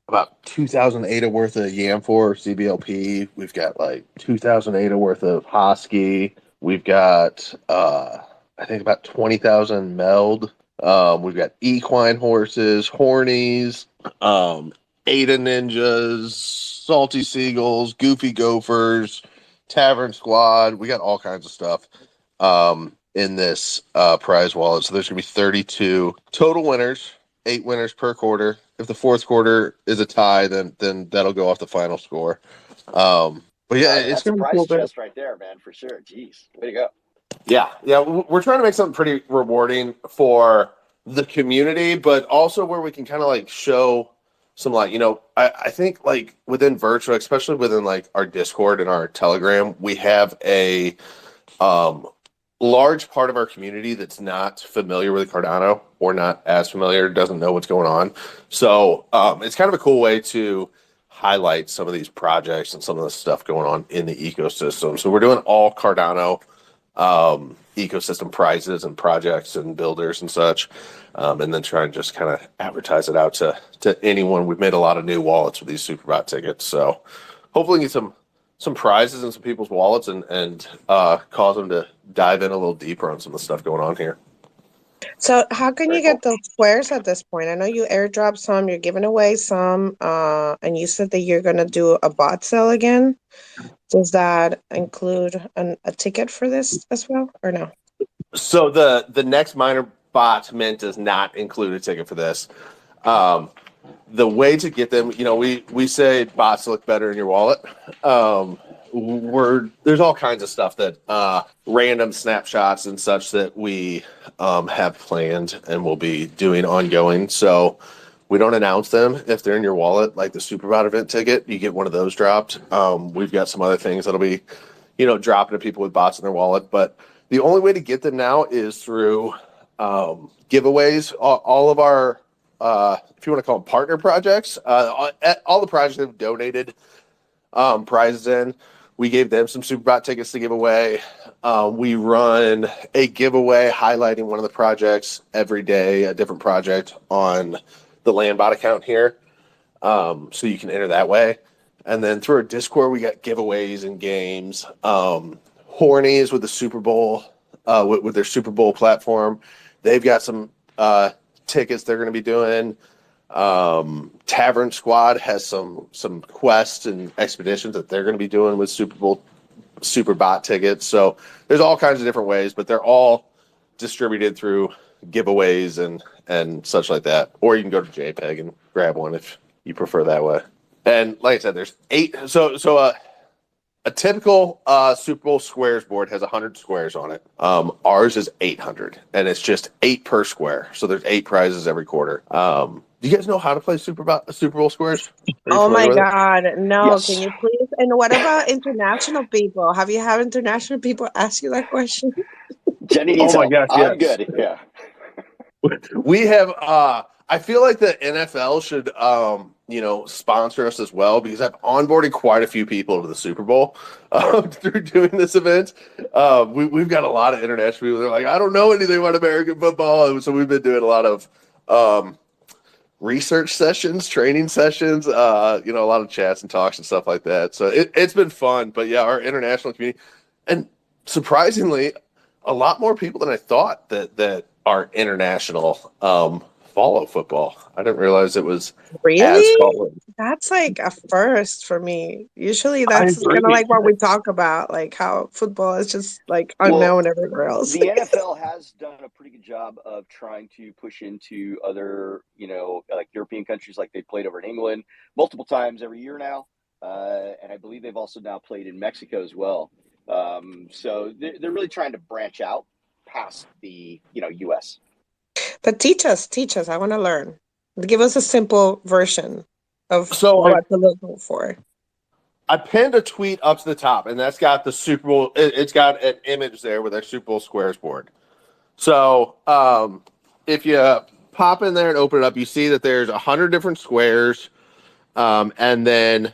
J: about 2,000 ADA worth of YAM4 CBLP. We've got like 2,000 ADA worth of Hosky. We've got I think about 20,000 Meld. We've got equine horses, hornies, ADA ninjas, salty seagulls, goofy gophers, tavern squad. We got all kinds of stuff in this prize wallet. So there's gonna be 32 total winners, 8 winners per quarter. If the fourth quarter is a tie, then that'll go off the final score. But yeah, it's
I: That's a
J: gonna be
I: prize
J: cool.
I: chest right there, man, for sure. Jeez, way to go.
J: Yeah, we're trying to make something pretty rewarding for the community, but also where we can kind of like show some like, I think like within Virtua, especially within like our Discord and our Telegram, we have a large part of our community that's not familiar with Cardano or not as familiar, doesn't know what's going on. So it's kind of a cool way to highlight some of these projects and some of the stuff going on in the ecosystem. So we're doing all Cardano ecosystem prizes and projects and builders and such, and then try and just kind of advertise it out to anyone. We've made a lot of new wallets with these Superbot tickets, so hopefully get some prizes in some people's wallets and cause them to dive in a little deeper on some of the stuff going on here.
F: So how can you
J: Very cool.
F: get those squares at this point? I know you airdrop some, you're giving away some, and you said that you're going to do a bot sale again. Does that include a ticket for this as well, or no?
J: So the next minor bot mint does not include a ticket for this. The way to get them, we say bots look better in your wallet. There's all kinds of stuff that random snapshots and such that we have planned and will be doing ongoing. So we don't announce them if they're in your wallet, like the Superbot event ticket. You get one of those dropped. We've got some other things that'll be dropping to people with bots in their wallet. But the only way to get them now is through giveaways. All of our, if you want to call them partner projects, all the projects have donated prizes in. We gave them some Superbot tickets to give away. We run a giveaway highlighting one of the projects every day, a different project on the Landbot account here. So you can enter that way. And then through our Discord, we got giveaways and games. Hornies with the Super Bowl, with their Super Bowl platform. They've got some tickets they're going to be doing. Tavern Squad has some quests and expeditions that they're going to be doing with Superbot tickets. So there's all kinds of different ways, but they're all distributed through giveaways and such like that. Or you can go to JPEG and grab one if you prefer that way. And like I said, there's 8. So a typical Super Bowl squares board has 100 squares on it. Ours is 800, and it's just 8 per square. So there's 8 prizes every quarter. Do you guys know how to play Super Bowl squares?
F: Oh my God, no!
I: Yes.
F: Can you please? And what about international people? Have you had international people ask you that question?
I: Jenny needs
J: Oh my
I: help.
J: gosh,
I: I'm
J: yes.
I: good. Yeah.
J: We have I feel like the NFL should sponsor us as well, because I've onboarded quite a few people to the Super Bowl through doing this event. We've got a lot of international people. They're like, I don't know anything about American football. So we've been doing a lot of research sessions, training sessions, a lot of chats and talks and stuff like that. So it's been fun. But yeah, our international community, and surprisingly, a lot more people than I thought that are international follow football. I didn't realize it was
F: Really?
J: as followed.
F: That's like a first for me. Usually that's
J: agree.
F: kind of like what we talk about, like how football is just like unknown everywhere else.
I: The NFL has done a pretty good job of trying to push into other, like European countries, like they played over in England multiple times every year now. And I believe they've also now played in Mexico as well. So they're really trying to branch out past the, U.S.
F: But teach us. I want to learn. Give us a simple version of
J: So
F: what to look for.
J: I pinned a tweet up to the top, and that's got the Super Bowl. It's got an image there with our Super Bowl squares board. So if you pop in there and open it up, you see that there's 100 different squares, and then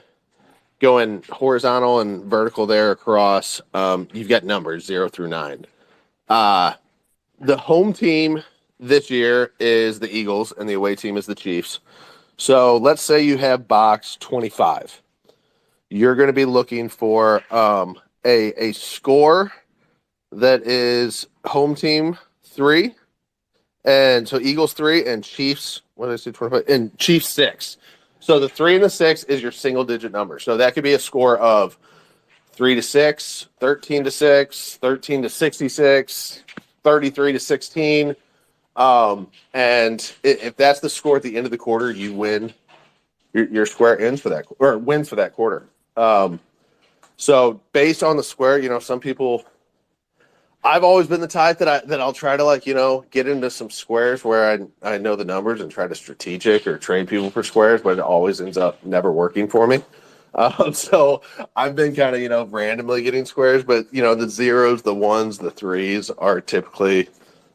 J: going horizontal and vertical there across, you've got numbers 0 through 9. The home team this year is the Eagles, and the away team is the Chiefs. So let's say you have box 25. You're going to be looking for a score that is home team 3, and so Eagles 3 and Chiefs. What did I say? 25 and Chiefs 6. So the 3 and the 6 is your single digit number. So that could be a score of 3 to 6, 13 to 6, 13 to 66, 33 to 16. And if that's the score at the end of the quarter, you win. Your square ends for that, or wins for that quarter. So based on the square, some people. I've always been the type that I'll try to get into some squares where I know the numbers and try to strategic or trade people for squares, but it always ends up never working for me. So I've been kind of randomly getting squares, but the 0s, the 1s, the 3s are typically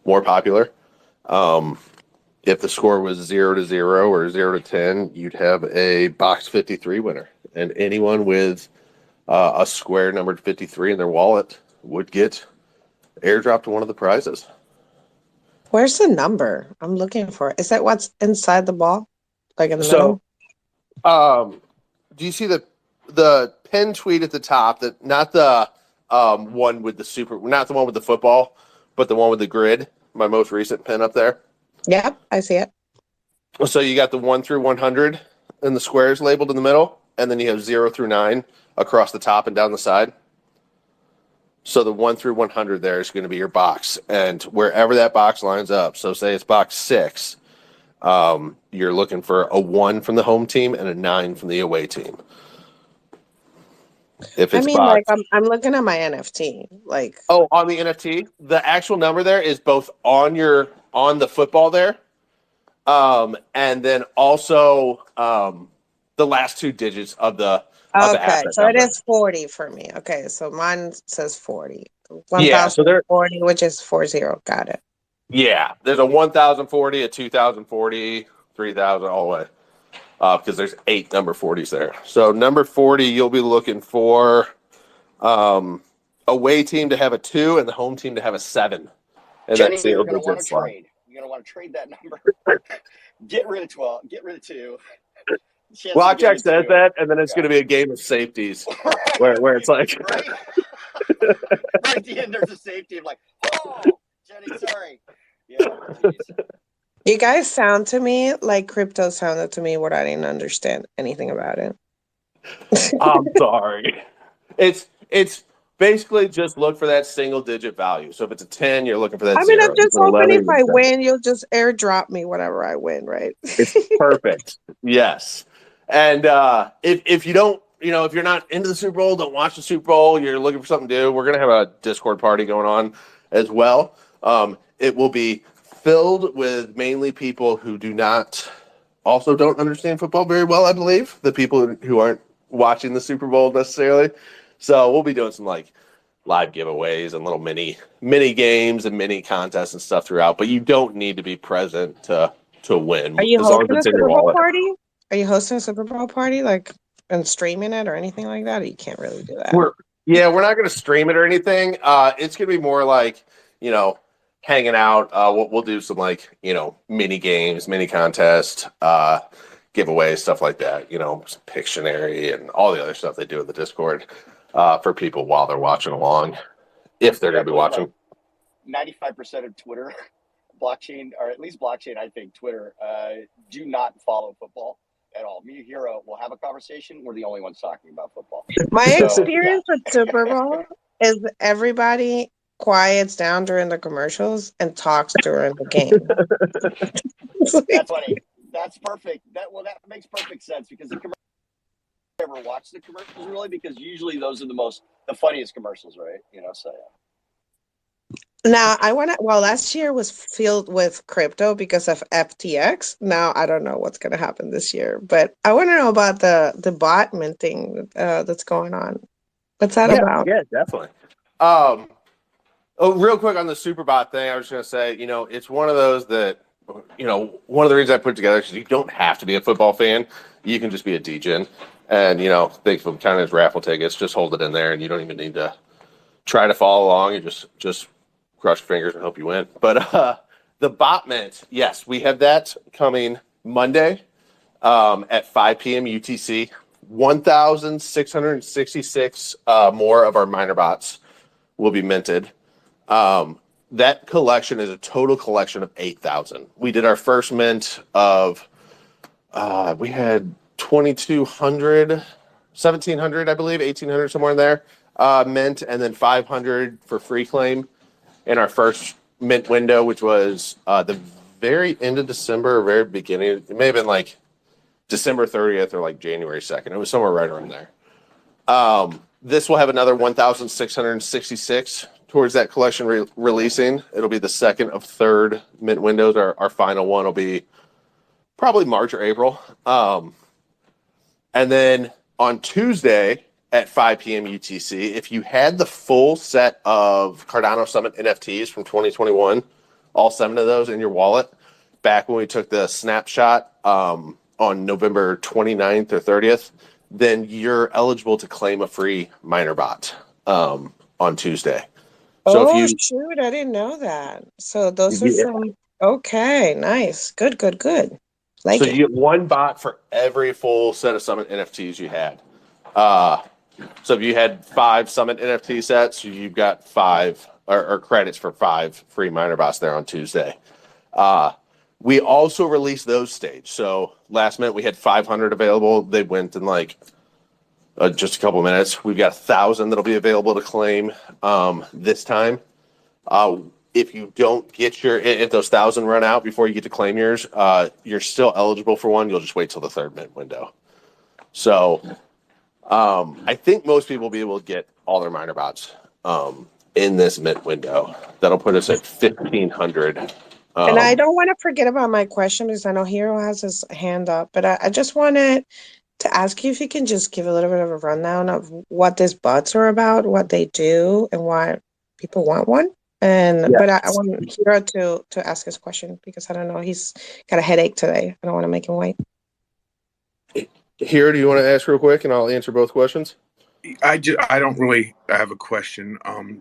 J: more popular. If the score was 0 to 0 or 0 to 10, you'd have a box 53 winner, and anyone with a square numbered 53 in their wallet would get airdropped one of the prizes.
F: Where's the number? I'm looking for it. Is that what's inside the ball? Like in the middle?
J: Do you see the pin tweet at the top, that not the one with not the one with the football, but the one with the grid, my most recent pin up there?
F: Yep, I see it.
J: So you got the 1 through 100 and the squares labeled in the middle, and then you have 0 through 9 across the top and down the side. So the 1 through 100 there is going to be your box, and wherever that box lines up. So say it's box 6, you're looking for a 1 from the home team and a 9 from the away team. If it's
F: I'm looking at my NFT.
J: On the NFT, the actual number there is both on the football there, and then also the last 2 digits of the of the
F: Okay,
J: asset
F: so it
J: number.
F: is 40 for me. Okay, so mine says 40.
J: Yeah, so there
F: 1040, which is 40. Got it.
J: yeah, there's a 1040, a 2040, 3000 all the way. Because there's 8 number 40s there. So number 40, you'll be looking for away team to have a 2 and the home team to have a 7. And
I: Jenny,
J: that single
I: you're going to want
J: digit
I: to
J: slot.
I: trade. You're going to want to trade that number. Get rid of 12. Get rid of 2.
J: Blackjack says that, and then it's going to be a game of safeties, where it's like
I: right at the end, there's a safety. I'm like, oh, Jenny, sorry. Yeah, geez.
F: You guys sound to me like crypto sounded to me where I didn't understand anything about it.
J: I'm sorry. It's basically just look for that single digit value. So if it's a 10, you're looking for that
F: I mean,
J: 0.
F: I'm just
J: If it's an
F: hoping
J: 11,
F: if I
J: you're 7.
F: win, you'll just airdrop me whatever I win, right?
J: It's perfect. Yes. And if you don't, if you're not into the Super Bowl, don't watch the Super Bowl, you're looking for something to do, we're going to have a Discord party going on as well. It will be filled with mainly people who don't understand football very well, I believe. The people who aren't watching the Super Bowl necessarily. So we'll be doing some like live giveaways and little mini games and mini contests and stuff throughout. But you don't need to be present to win.
F: Are you
J: as long as
F: hosting a
J: it's in your
F: Super Bowl
J: wallet.
F: party? Are you hosting a Super Bowl party, like, and streaming it or anything like that? Or you can't really do that.
J: We're not going to stream it or anything. It's going to be more like, hanging out. We'll do some like, mini games, mini contests, giveaways, stuff like that. Some Pictionary and all the other stuff they do in the Discord for people while they're watching along, if they're going to be watching.
I: 95% of Twitter, blockchain, or at least blockchain, I think, Twitter, do not follow football at all. Me and Hero will have a conversation. We're the only ones talking about football.
F: My experience with Super Bowl is everybody quiets down during the commercials and talks during the game.
I: That's funny. That's perfect. That makes perfect sense because the commercials, I never watch the commercials really, because usually those are the funniest commercials, right? So yeah.
F: Now last year was filled with crypto because of FTX. Now I don't know what's going to happen this year, but I want to know about the bot minting that's going on. What's that about?
J: Yeah, definitely. Real quick on the Superbot thing, I was going to say, it's one of those that, one of the reasons I put it together is you don't have to be a football fan. You can just be a degen and, think of them kind of as raffle tickets. Just hold it in there and you don't even need to try to follow along. You just cross your fingers and hope you win. But the bot mint, yes, we have that coming Monday at 5 p.m. UTC. 1,666 more of our miner bots will be minted. That collection is a total collection of 8,000. We did our first mint of, we had 2,200, 1,700, I believe, 1,800, somewhere in there, mint, and then 500 for free claim in our first mint window, which was the very end of December, or very beginning. It may have been like December 30th or like January 2nd. It was somewhere right around there. This will have another 1,666 towards that collection releasing. It'll be the second of third mint windows. Our final one will be probably March or April. And then on Tuesday at 5 p.m. UTC, if you had the full set of Cardano Summit NFTs from 2021, all 7 of those in your wallet, back when we took the snapshot on November 29th or 30th, then you're eligible to claim a free miner bot on Tuesday. So
F: shoot, I didn't know that. So those are from, okay, nice. Good. You
J: get one bot for every full set of Summit NFTs you had. So if you had 5 Summit NFT sets, you've got 5 or credits for 5 free miner bots there on Tuesday. We also released those staged. So last minute we had 500 available. They went in like just a couple minutes. We've got 1,000 that'll be available to claim this time. If you don't get if those 1,000 run out before you get to claim yours, you're still eligible for one. You'll just wait till the third mint window. So I think most people will be able to get all their miner bots in this mint window. That'll put us at 1,500.
F: And I don't want to forget about my question because I know Hero has his hand up, but I just wanted to ask you if you can just give a little bit of a rundown of what these bots are about, what they do, and why people want one. And but I want Hero to ask his question because I don't know. He's got a headache today. I don't want to make him wait.
J: Here, do you want to ask real quick, and I'll answer both questions?
A: I don't really have a question.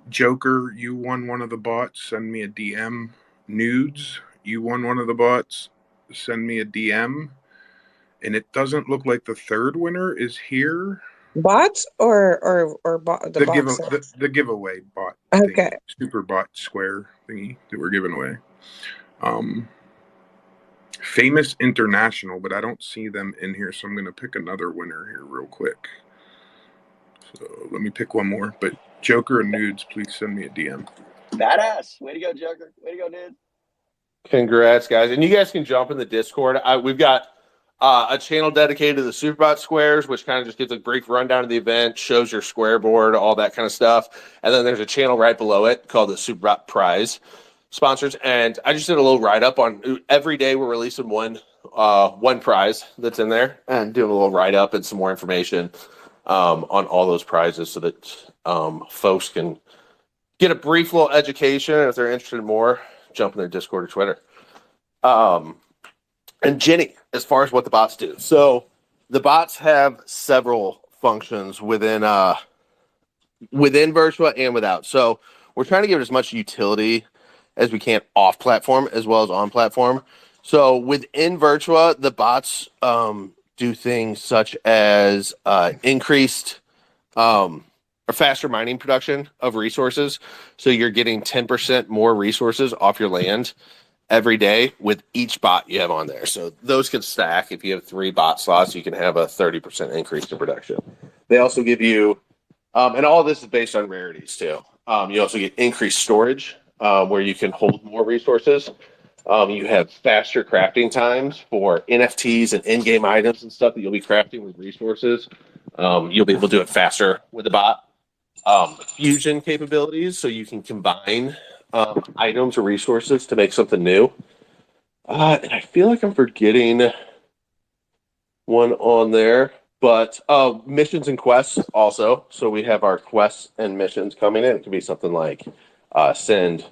A: Joker, you won one of the bots. Send me a DM. Nudes, you won one of the bots. Send me a DM. And it doesn't look like the third winner is here.
F: Bots or the box?
A: The giveaway bot.
F: Okay.
A: Thingy, super bot square thingy that we're giving away. Famous International, but I don't see them in here, so I'm going to pick another winner here real quick. So let me pick one more. But Joker and Nudes, please send me a DM.
I: Badass. Way to go, Joker. Way to go, Nudes.
J: Congrats, guys. And you guys can jump in the Discord. We've got a channel dedicated to the Superbot squares, which kind of just gives a brief rundown of the event, shows your square board, all that kind of stuff. And then there's a channel right below it called the Superbot Prize sponsors. And I just did a little write-up on every day we're releasing one prize that's in there and doing a little write-up and some more information on all those prizes so that folks can get a brief little education. And if they're interested in more, jump in their Discord or Twitter. And Jenny, as far as what the bots do. So the bots have several functions within Virtua and without. So we're trying to give it as much utility as we can off platform as well as on platform. So within Virtua, the bots do things such as increased or faster mining production of resources. So you're getting 10% more resources off your land every day with each bot you have on there. So those can stack. If you have 3 bot slots, you can have a 30% increase in production. They also give you, and all this is based on rarities too. You also get increased storage where you can hold more resources. You have faster crafting times for NFTs and in-game items and stuff that you'll be crafting with resources. You'll be able to do it faster with the bot. Fusion capabilities, so you can combine items or resources to make something new. And I feel like I'm forgetting one on there, but missions and quests also. So we have our quests and missions coming in. It could be something like send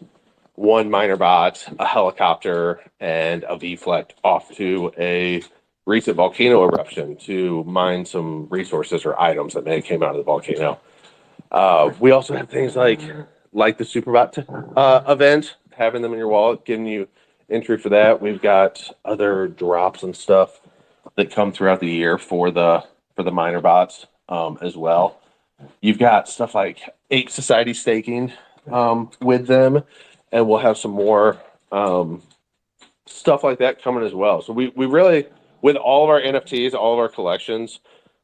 J: 1 miner bot, a helicopter, and a V-Flect off to a recent volcano eruption to mine some resources or items that may have came out of the volcano. We also have things like the Superbot event, having them in your wallet, giving you entry for that. We've got other drops and stuff that come throughout the year for the miner bots as well. You've got stuff like Ape Society staking with them, and we'll have some more stuff like that coming as well. So we really, with all of our NFTs, all of our collections,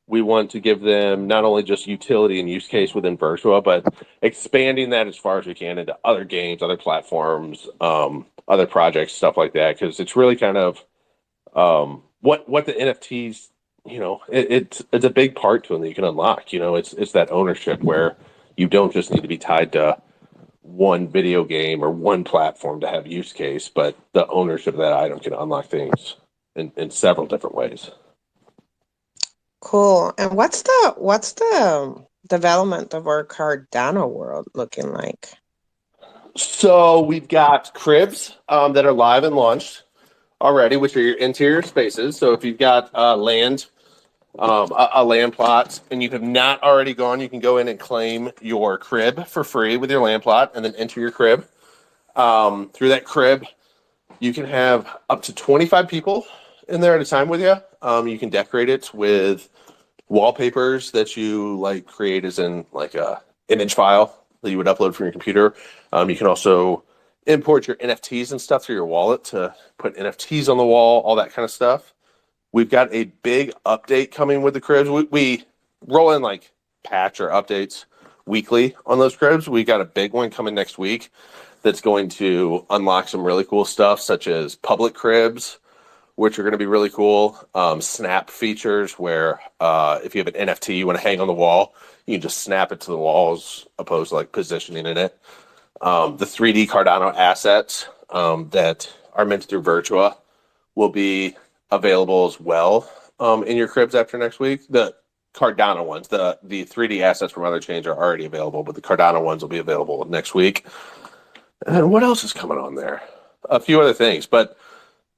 J: we want to give them not only just utility and use case within Virtua, but expanding that as far as we can into other games, other platforms, other projects, stuff like that. Because it's really kind of what the NFTs, it's a big part to them that you can unlock. It's that ownership where you don't just need to be tied to one video game or one platform to have use case, but the ownership of that item can unlock things in several different ways.
F: Cool. And what's the development of our Cardano world looking like?
J: So we've got cribs that are live and launched already, which are your interior spaces. So if you've got land, a land plot, and you have not already gone, you can go in and claim your crib for free with your land plot and then enter your crib. Through that crib, you can have up to 25 people in there at a time with you. You can decorate it with wallpapers that you create as in a image file that you would upload from your computer. You can also import your NFTs and stuff through your wallet to put NFTs on the wall, all that kind of stuff. We've got a big update coming with the cribs. We roll in patch or updates weekly on those cribs. We got a big one coming next week that's going to unlock some really cool stuff, such as public cribs, which are going to be really cool. Snap features where if you have an NFT you want to hang on the wall, you can just snap it to the wall as opposed to positioning in it. The 3D Cardano assets that are minted through Virtua will be available as well in your cribs after next week. The Cardano ones, the 3D assets from other chains are already available, but the Cardano ones will be available next week. And then what else is coming on there? A few other things, but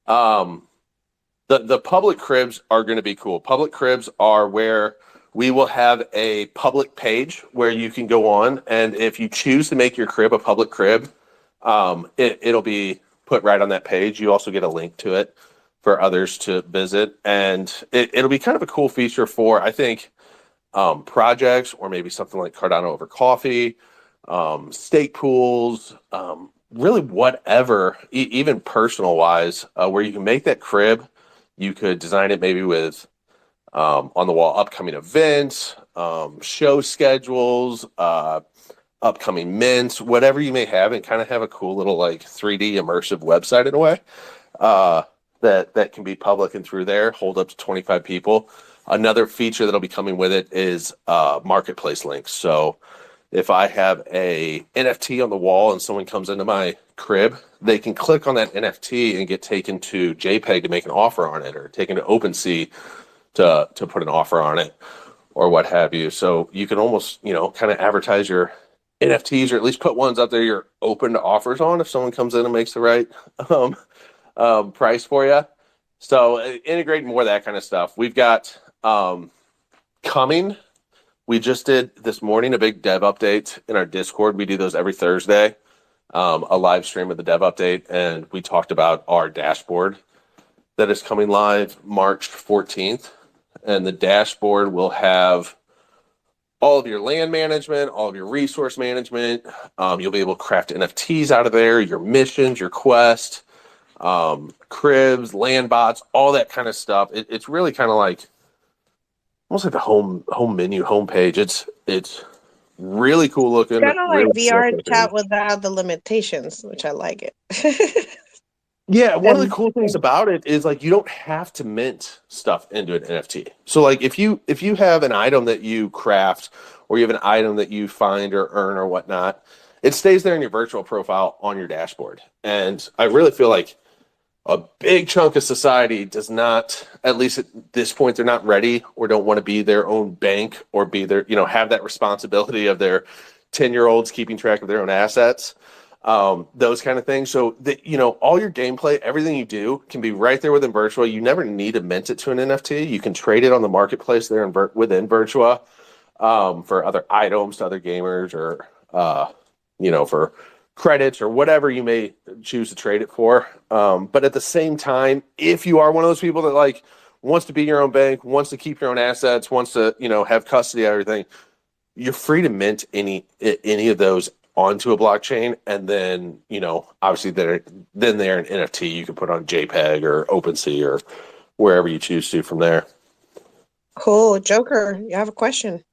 J: the public cribs are going to be cool. Public cribs are where we will have a public page where you can go on, and if you choose to make your crib a public crib, it'll be put right on that page. You also get a link to it for others to visit, and it'll be kind of a cool feature for, I think, projects, or maybe something like Cardano Over Coffee, stake pools, really whatever, even personal wise, where you can make that crib. You could design it maybe with on the wall upcoming events, show schedules, upcoming mints, whatever you may have, and kind of have a cool little like 3D immersive website in a way that can be public and through there, hold up to 25 people. Another feature that'll be coming with it is marketplace links. So if I have a NFT on the wall and someone comes into my crib, they can click on that NFT and get taken to JPEG to make an offer on it, or taken to OpenSea to put an offer on it, or what have you. So you can almost, kind of advertise your NFTs, or at least put ones up there you're open to offers on if someone comes in and makes the right price for you. So integrating more of that kind of stuff. We've got coming. We just did this morning a big dev update in our Discord. We do those every Thursday, a live stream of the dev update, and we talked about our dashboard that is coming live March 14th. And the dashboard will have all of your land management, all of your resource management. You'll be able to craft NFTs out of there, your missions, your quest, cribs, land bots, all that kind of stuff. It's really kind of like almost like the home menu, homepage. It's really cool looking.
F: Kind of like
J: really
F: VR
J: cool
F: chat without the limitations, which I like it.
J: Yeah, one of the cool things about it is like you don't have to mint stuff into an NFT. So like if you have an item that you craft, or you have an item that you find or earn or whatnot, it stays there in your virtual profile on your dashboard. And I really feel like a big chunk of society does not, at least at this point, they're not ready or don't want to be their own bank or be their, have that responsibility of their 10-year-olds keeping track of their own assets. Those kind of things. So that, all your gameplay, everything you do can be right there within Virtua. You never need to mint it to an NFT. You can trade it on the marketplace there within Virtua, for other items to other gamers, or, for credits or whatever you may choose to trade it for. But at the same time, if you are one of those people that like wants to be your own bank, wants to keep your own assets, wants to, have custody of everything, you're free to mint any of those onto a blockchain, and then obviously they're an NFT you can put on JPEG or OpenSea or wherever you choose to from there.
F: Cool. Joker, you have a question?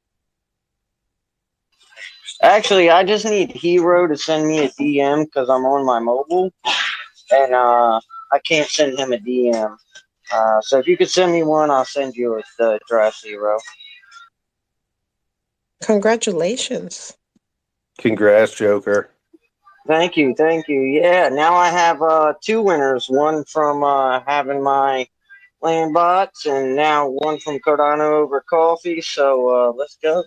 K: Actually, I just need Hero to send me a DM because I'm on my mobile, and I can't send him a DM. So if you could send me one, I'll send you the address, Hero.
F: Congratulations.
J: Congrats, Joker.
K: Thank you. Yeah, now I have 2 winners. One from having my land bots, and now one from Cardano Over Coffee. So let's go.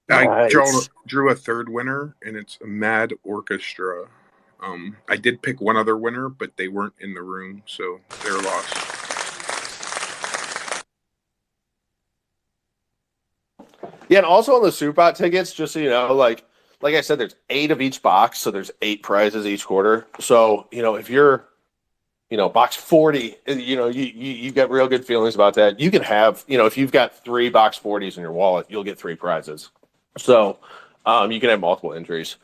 A: I drew a third winner, and it's Mad Orchestra. I did pick one other winner, but they weren't in the room, so they're lost.
J: Yeah, and also on the Superbot tickets, just so you know, like I said, there's 8 of each box, so there's 8 prizes each quarter. So, if you're, box 40, you get real good feelings about that. You can have, if you've got 3 box 40s in your wallet, you'll get 3 prizes. So, you can have multiple entries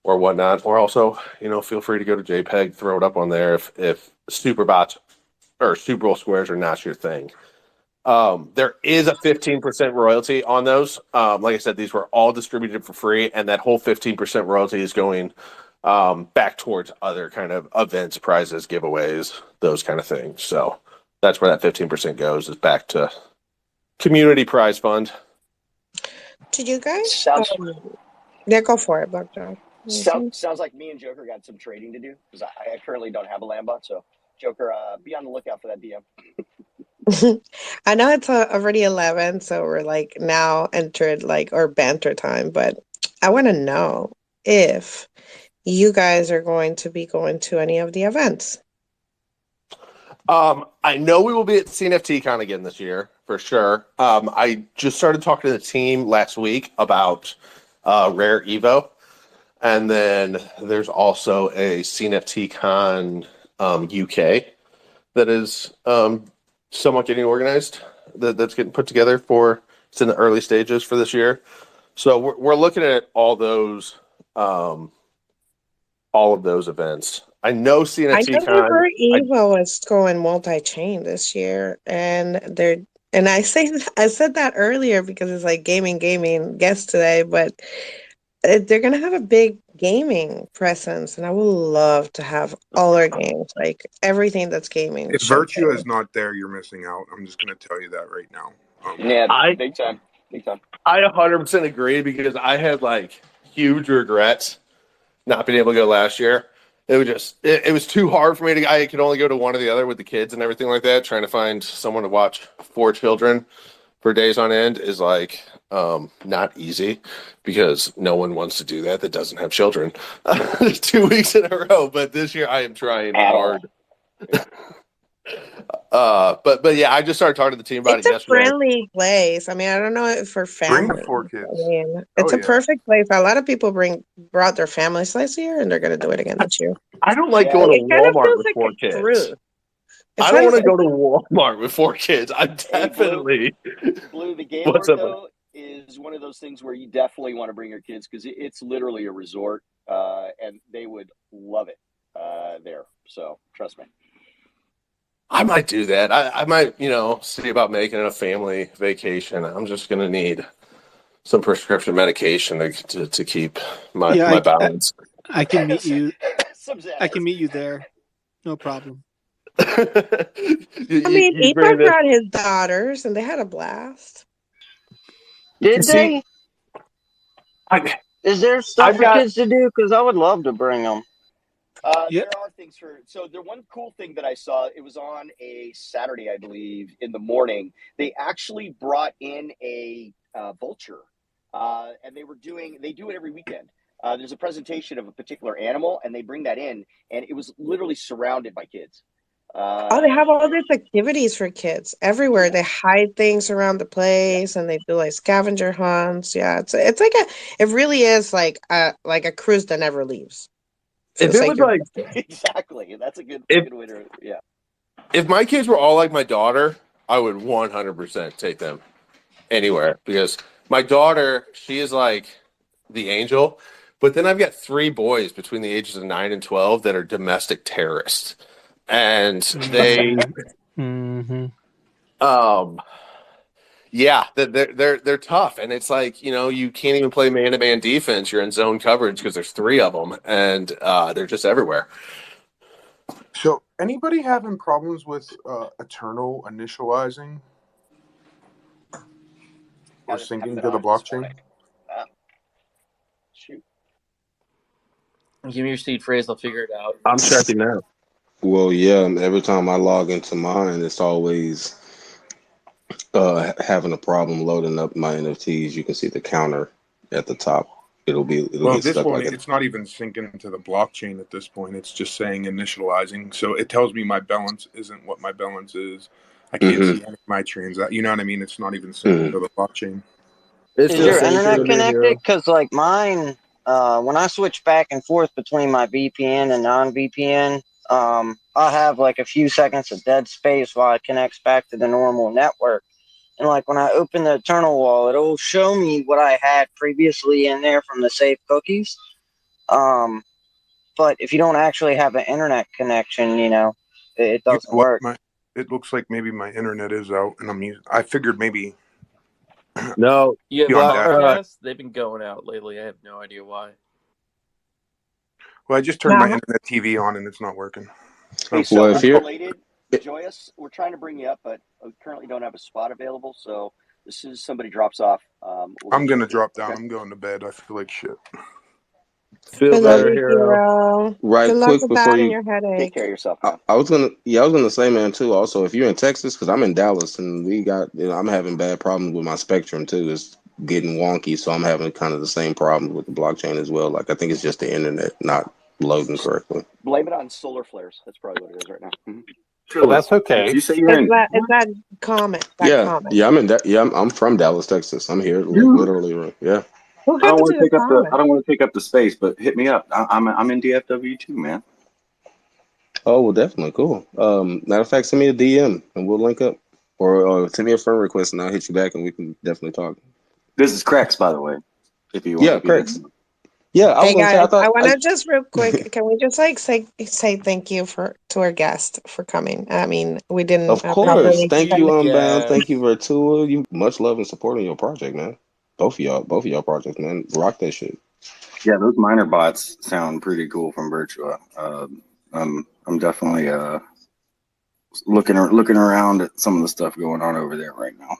J: or whatnot. Or also, feel free to go to JPEG, throw it up on there if Superbots or Super Bowl squares are not your thing. There is a 15% royalty on those. Like I said, these were all distributed for free, and that whole 15% royalty is going back towards other kind of events, prizes, giveaways, those kind of things. So that's where that 15% goes, is back to community prize fund.
F: Did you guys?
I: Yeah,
F: go for it, Blackjack.
I: Sounds like me and Joker got some trading to do, because I currently don't have a Lambot. So Joker, be on the lookout for that DM.
F: I know it's already 11, so we're like now entered like or banter time, but I want to know if you guys are going to be going to any of the events.
J: I know we will be at CNFT again this year for sure. I just started talking to the team last week about Rare Evo, and then there's also a CNFT Con UK that is somewhat getting organized. That's getting put together for. It's in the early stages for this year, so we're looking at all of those events. I know
F: I
J: CNFT
F: know
J: Con.
F: River Evo is going multi-chain this year, and I said that earlier because it's like gaming guest today, but they're gonna have a big gaming presence, and I would love to have all our games, like everything that's gaming.
A: If Virtua is not there, you're missing out. I'm just going to tell you that right now.
I: Yeah, big time.
J: I 100% agree because I had like huge regrets not being able to go last year. It was too hard for me to. I could only go to one or the other with the kids and everything like that. Trying to find someone to watch 4 children for days on end is like not easy because no one wants to do that doesn't have children 2 weeks in a row. But this year I am trying hard. But yeah, I just started talking to the team about it yesterday.
F: It's a friendly place. I mean, I don't know if for families.
A: Bring the 4 kids.
F: I mean, it's a perfect place. A lot of people brought their families last year, and they're going to do it again this year.
J: I don't like going to Walmart with 4 kids. I don't want to go to Walmart with 4 kids. I definitely.
I: Blue, the game world, though, is one of those things where you definitely want to bring your kids because it's literally a resort, and they would love it there. So trust me.
J: I might do that. I might, see about making it a family vacation. I'm just going to need some prescription medication to keep my balance.
L: I can meet you. I can meet you there. No problem.
F: Epoch brought his daughters, and they had a blast.
K: Did they? Is there stuff for kids to do? Because I would love to bring them.
I: There are things so the one cool thing that I saw, it was on a Saturday, I believe, in the morning. They actually brought in a vulture, and they do it every weekend. There's a presentation of a particular animal, and they bring that in, and it was literally surrounded by kids.
F: They have all these activities for kids everywhere. They hide things around the place, and they do like scavenger hunts. Yeah, it's like it really is like a cruise that never leaves.
J: If it was like
I: exactly, that's a good way to
J: If my kids were all like my daughter, I would 100% take them anywhere because my daughter, she is like the angel, but then I've got 3 boys between the ages of 9 and 12 that are domestic terrorists, and they, yeah, they're tough, and it's like you can't even play man-to-man defense. You're in zone coverage because there's 3 of them, and they're just everywhere.
A: So, anybody having problems with Eternal initializing or syncing to the blockchain?
I: Shoot.
M: Give me your seed phrase. I'll figure it out.
J: I'm checking now.
N: Well, yeah. Every time I log into mine, it's always having a problem loading up my NFTs. You can see the counter at the top. It'll get stuck like
A: it's not even syncing to the blockchain at this point. It's just saying initializing. So it tells me my balance isn't what my balance is. I can't see any of my transactions. You know what I mean? It's not even syncing to the blockchain.
K: Is your internet connected? Because like mine, when I switch back and forth between my VPN and non-VPN, I'll have like a few seconds of dead space while it connects back to the normal network. And like when I open the Eternal Wall, it'll show me what I had previously in there from the saved cookies. But if you don't actually have an internet connection, it doesn't work.
A: It looks like maybe my internet is out, and I figured maybe.
J: No,
M: they've been going out lately. I have no idea why.
A: Well, I just turned my internet TV on, and it's not working.
I: Hey, so related, Joyous, we're trying to bring you up, but we currently don't have a spot available. So as soon as somebody drops off,
A: I'm going to drop down. I'm going to bed. I feel like shit.
N: Feel
F: We love
N: better,
F: you,
N: hero.
F: hero.
N: Right,
F: Good luck
N: quick
F: with
N: before
F: that and
N: you.
F: your
I: Take
F: headache.
I: care of yourself,
N: I,
I: man.
N: I was gonna say, man, too. Also, if you're in Texas, because I'm in Dallas, and we got, I'm having bad problems with my Spectrum too. It's getting wonky, so I'm having kind of the same problem with the blockchain as well. Like I think it's just the internet not loading correctly.
I: Blame it on solar flares. That's probably what it is right now.
J: But that's okay.
C: Did you say you're in?
F: It's that comment. That
N: Yeah,
F: comment.
N: yeah, I'm in that. Yeah, I'm from Dallas, Texas. I'm here, like,
C: Dude,
N: literally. Yeah.
F: Who
C: I don't
F: happened
C: want
F: to
C: to
F: the
C: take up the. I
F: comment?
C: don't want to take up the space, but hit me up. I'm in DFW too, man.
N: Oh, well, definitely cool. Matter of fact, send me a DM and we'll link up, or send me a friend request and I'll hit you back and we can definitely talk.
C: This is Cracks, by the way. If you want,
N: Yeah,
C: if you
N: Craigs. Yeah, I was
F: Hey
N: gonna say
F: guys,
N: I thought
F: I want to just real quick. Can we just like say thank you to our guest for coming? I mean, we didn't
N: of course.
F: properly.
N: Thank you, Unbound.
H: Yeah.
N: Thank you, Virtua. You much love and supporting your project, man. Both of y'all projects, man. Rock that shit.
C: Yeah, those miner bots sound pretty cool from Virtua. I'm definitely looking around at some of the stuff going on over there right now.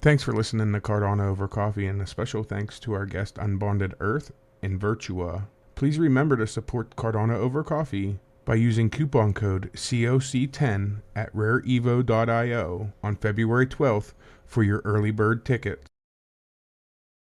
A: Thanks for listening to Cardano Over Coffee, and a special thanks to our guest Unbounded Earth and Virtua. Please remember to support Cardano Over Coffee by using coupon code COC10 at rareevo.io on February 12th for your early bird tickets.